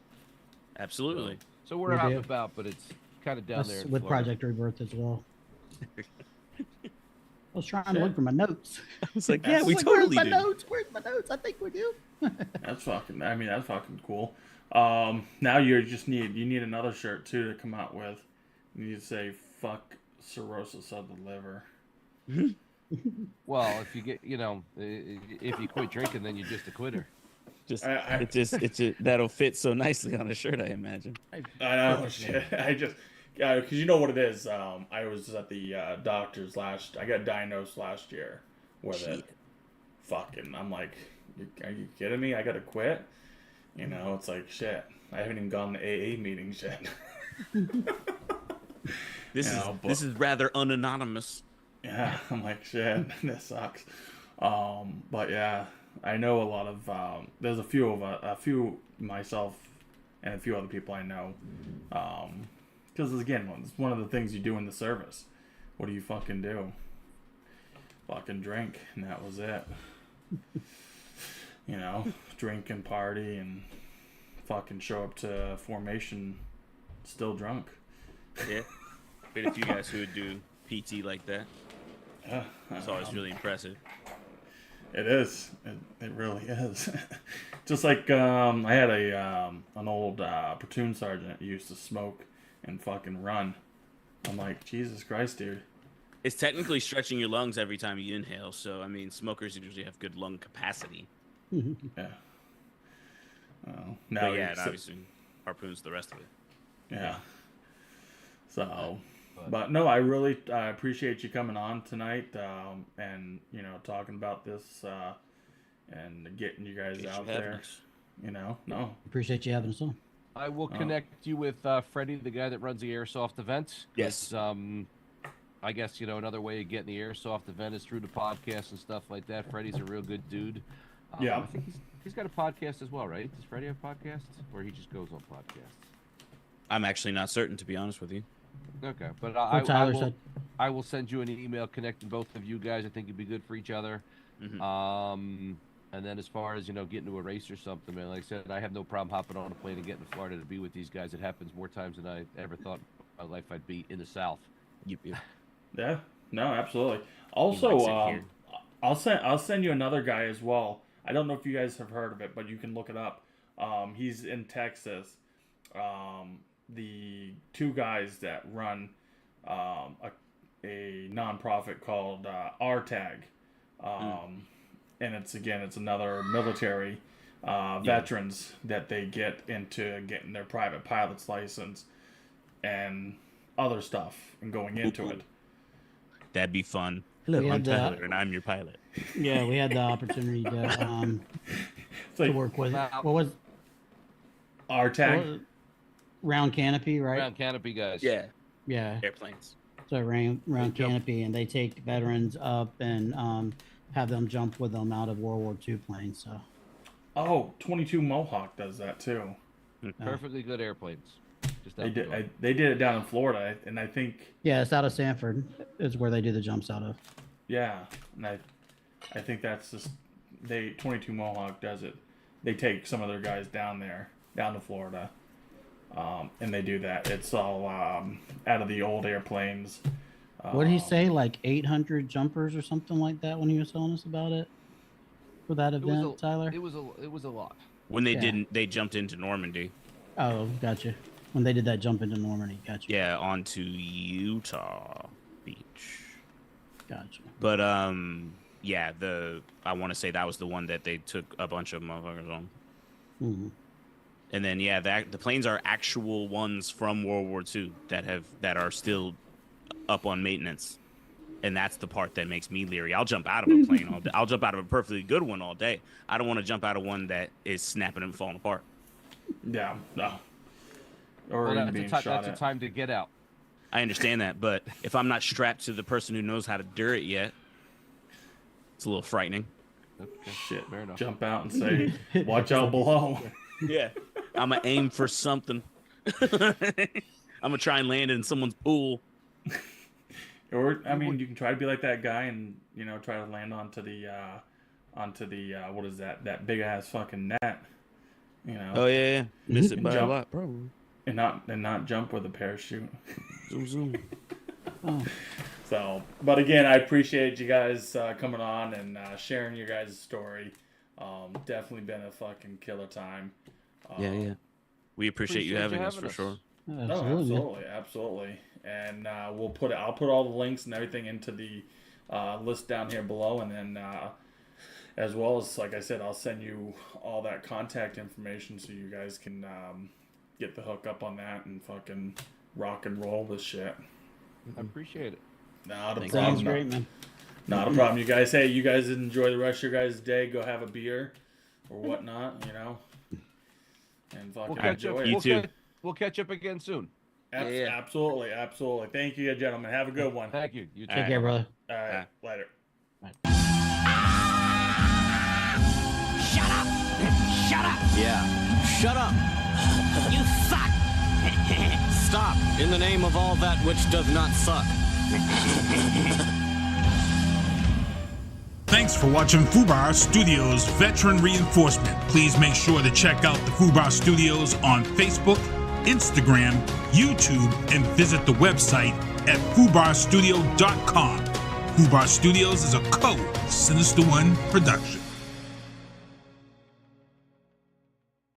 Absolutely. So we're out and about, but it's kind of down there in with Florida. Project Rebirth as well. I was trying to look for my notes. I was like, yeah, we totally do. Where's my notes? I think we do. That's fucking cool. Now you need another shirt too to come out with. You need to say "fuck cirrhosis of the liver." Well, if you get, if you quit drinking, then you're just a quitter. That'll fit so nicely on a shirt, I imagine. I know. Because you know what it is. I was at the doctor's I got diagnosed last year with it. Fucking, I'm like, are you kidding me? I gotta quit. It's like shit. I haven't even gone to AA meetings yet. This is rather unanonymous. Yeah, I'm like, shit, this sucks. But yeah, I know a lot of, there's a few myself and a few other people I know. Because again, it's one of the things you do in the service. What do you fucking do? Fucking drink, and that was it. Drink and party and fucking show up to formation still drunk. Yeah. Been a few guys who would do PT like that. It's always really impressive. It is. It really is. Just like I had an old platoon sergeant who used to smoke and fucking run. I'm like, Jesus Christ, dude. It's technically stretching your lungs every time you inhale, so I mean, smokers usually have good lung capacity. Yeah. But yeah, and obviously harpoons the rest of it. Yeah. So, but no, I really appreciate you coming on tonight, and talking about this, and getting you guys out there. No. Appreciate you having us on. I will connect you with Freddie, the guy that runs the airsoft event. Yes. I guess another way of getting the airsoft event is through the podcast and stuff like that. Freddie's a real good dude. Yeah. I think he's got a podcast as well, right? Does Freddie have podcasts, or he just goes on podcasts? I'm actually not certain, to be honest with you. Okay, but I will send you an email connecting both of you guys. I think it'd be good for each other. And then as far as getting to a race or something, man, like I said, I have no problem hopping on a plane and getting to Florida to be with these guys. It happens more times than I ever thought in my life I'd be in the South. Yeah. No, absolutely. Also, I'll send you another guy as well. I don't know if you guys have heard of it, but you can look it up. He's in Texas. The two guys that run a nonprofit called RTAG, and it's another military veterans that they get into getting their private pilot's license and other stuff and going into it. That'd be fun. Hello, I'm Tyler, and I'm your pilot. Yeah, we had the opportunity to work with it. What was RTAG? Round Canopy, right? Round Canopy guys. Yeah. Airplanes. So Round Canopy, and they take veterans up and have them jump with them out of World War II planes. So. Oh, 22 Mohawk does that too. Perfectly good airplanes. They did it down in Florida, and I think. Yeah, it's out of Sanford. Is where they do the jumps out of. Yeah, and I think that's just 22 Mohawk does it. They take some of their guys down to Florida, and they do that. It's all out of the old airplanes. What did he say? Like 800 jumpers or something like that when he was telling us about it for that event, Tyler? It was a lot. When they jumped into Normandy. Oh, gotcha. When they did that jump into Normandy, gotcha. Yeah, onto Utah Beach. Gotcha. But yeah, I want to say that was the one that they took a bunch of motherfuckers on. Mm-hmm. And then the planes are actual ones from World War II that are still up on maintenance, and that's the part that makes me leery. I'll jump out of a plane all day. I'll jump out of a perfectly good one all day. I don't want to jump out of one that is snapping and falling apart. Yeah, no. Or that's a time to get out. I understand that, but if I'm not strapped to the person who knows how to do it yet, it's a little frightening. Okay. Shit, fair enough. Jump out and say, watch out below. Yeah. I'm going to aim for something. I'm going to try and land in someone's pool. Or, I mean, you can try to be like that guy and, try to land onto the what is that? That big ass fucking net. Oh, yeah. Miss it by a lot, probably. And not jump with a parachute. Zoom, zoom. So, but again, I appreciate you guys coming on and sharing your guys' story. Definitely been a fucking killer time. Yeah. We appreciate you having us for sure. Absolutely. And I'll put all the links and everything into the list down here below, and then as well as, like I said, I'll send you all that contact information so you guys can get the hook up on that and fucking rock and roll this shit. I appreciate it. Not a problem. Sounds great, man. Not a problem. You guys enjoy the rest of your guys' day. Go have a beer or whatnot, and fucking enjoy it. You too. We'll catch up again soon. Absolutely. Thank you, gentlemen. Have a good one. Thank you. You Take care, brother. All right. Later. Shut up! Shut up! Yeah. Shut up! You suck! Stop, in the name of all that which does not suck. Thanks for watching Fubar Studios Veteran Reinforcement. Please make sure to check out the Fubar Studios on Facebook, Instagram, YouTube, and visit the website at fubarstudio.com. Fubar Studios is a Sinista1 production.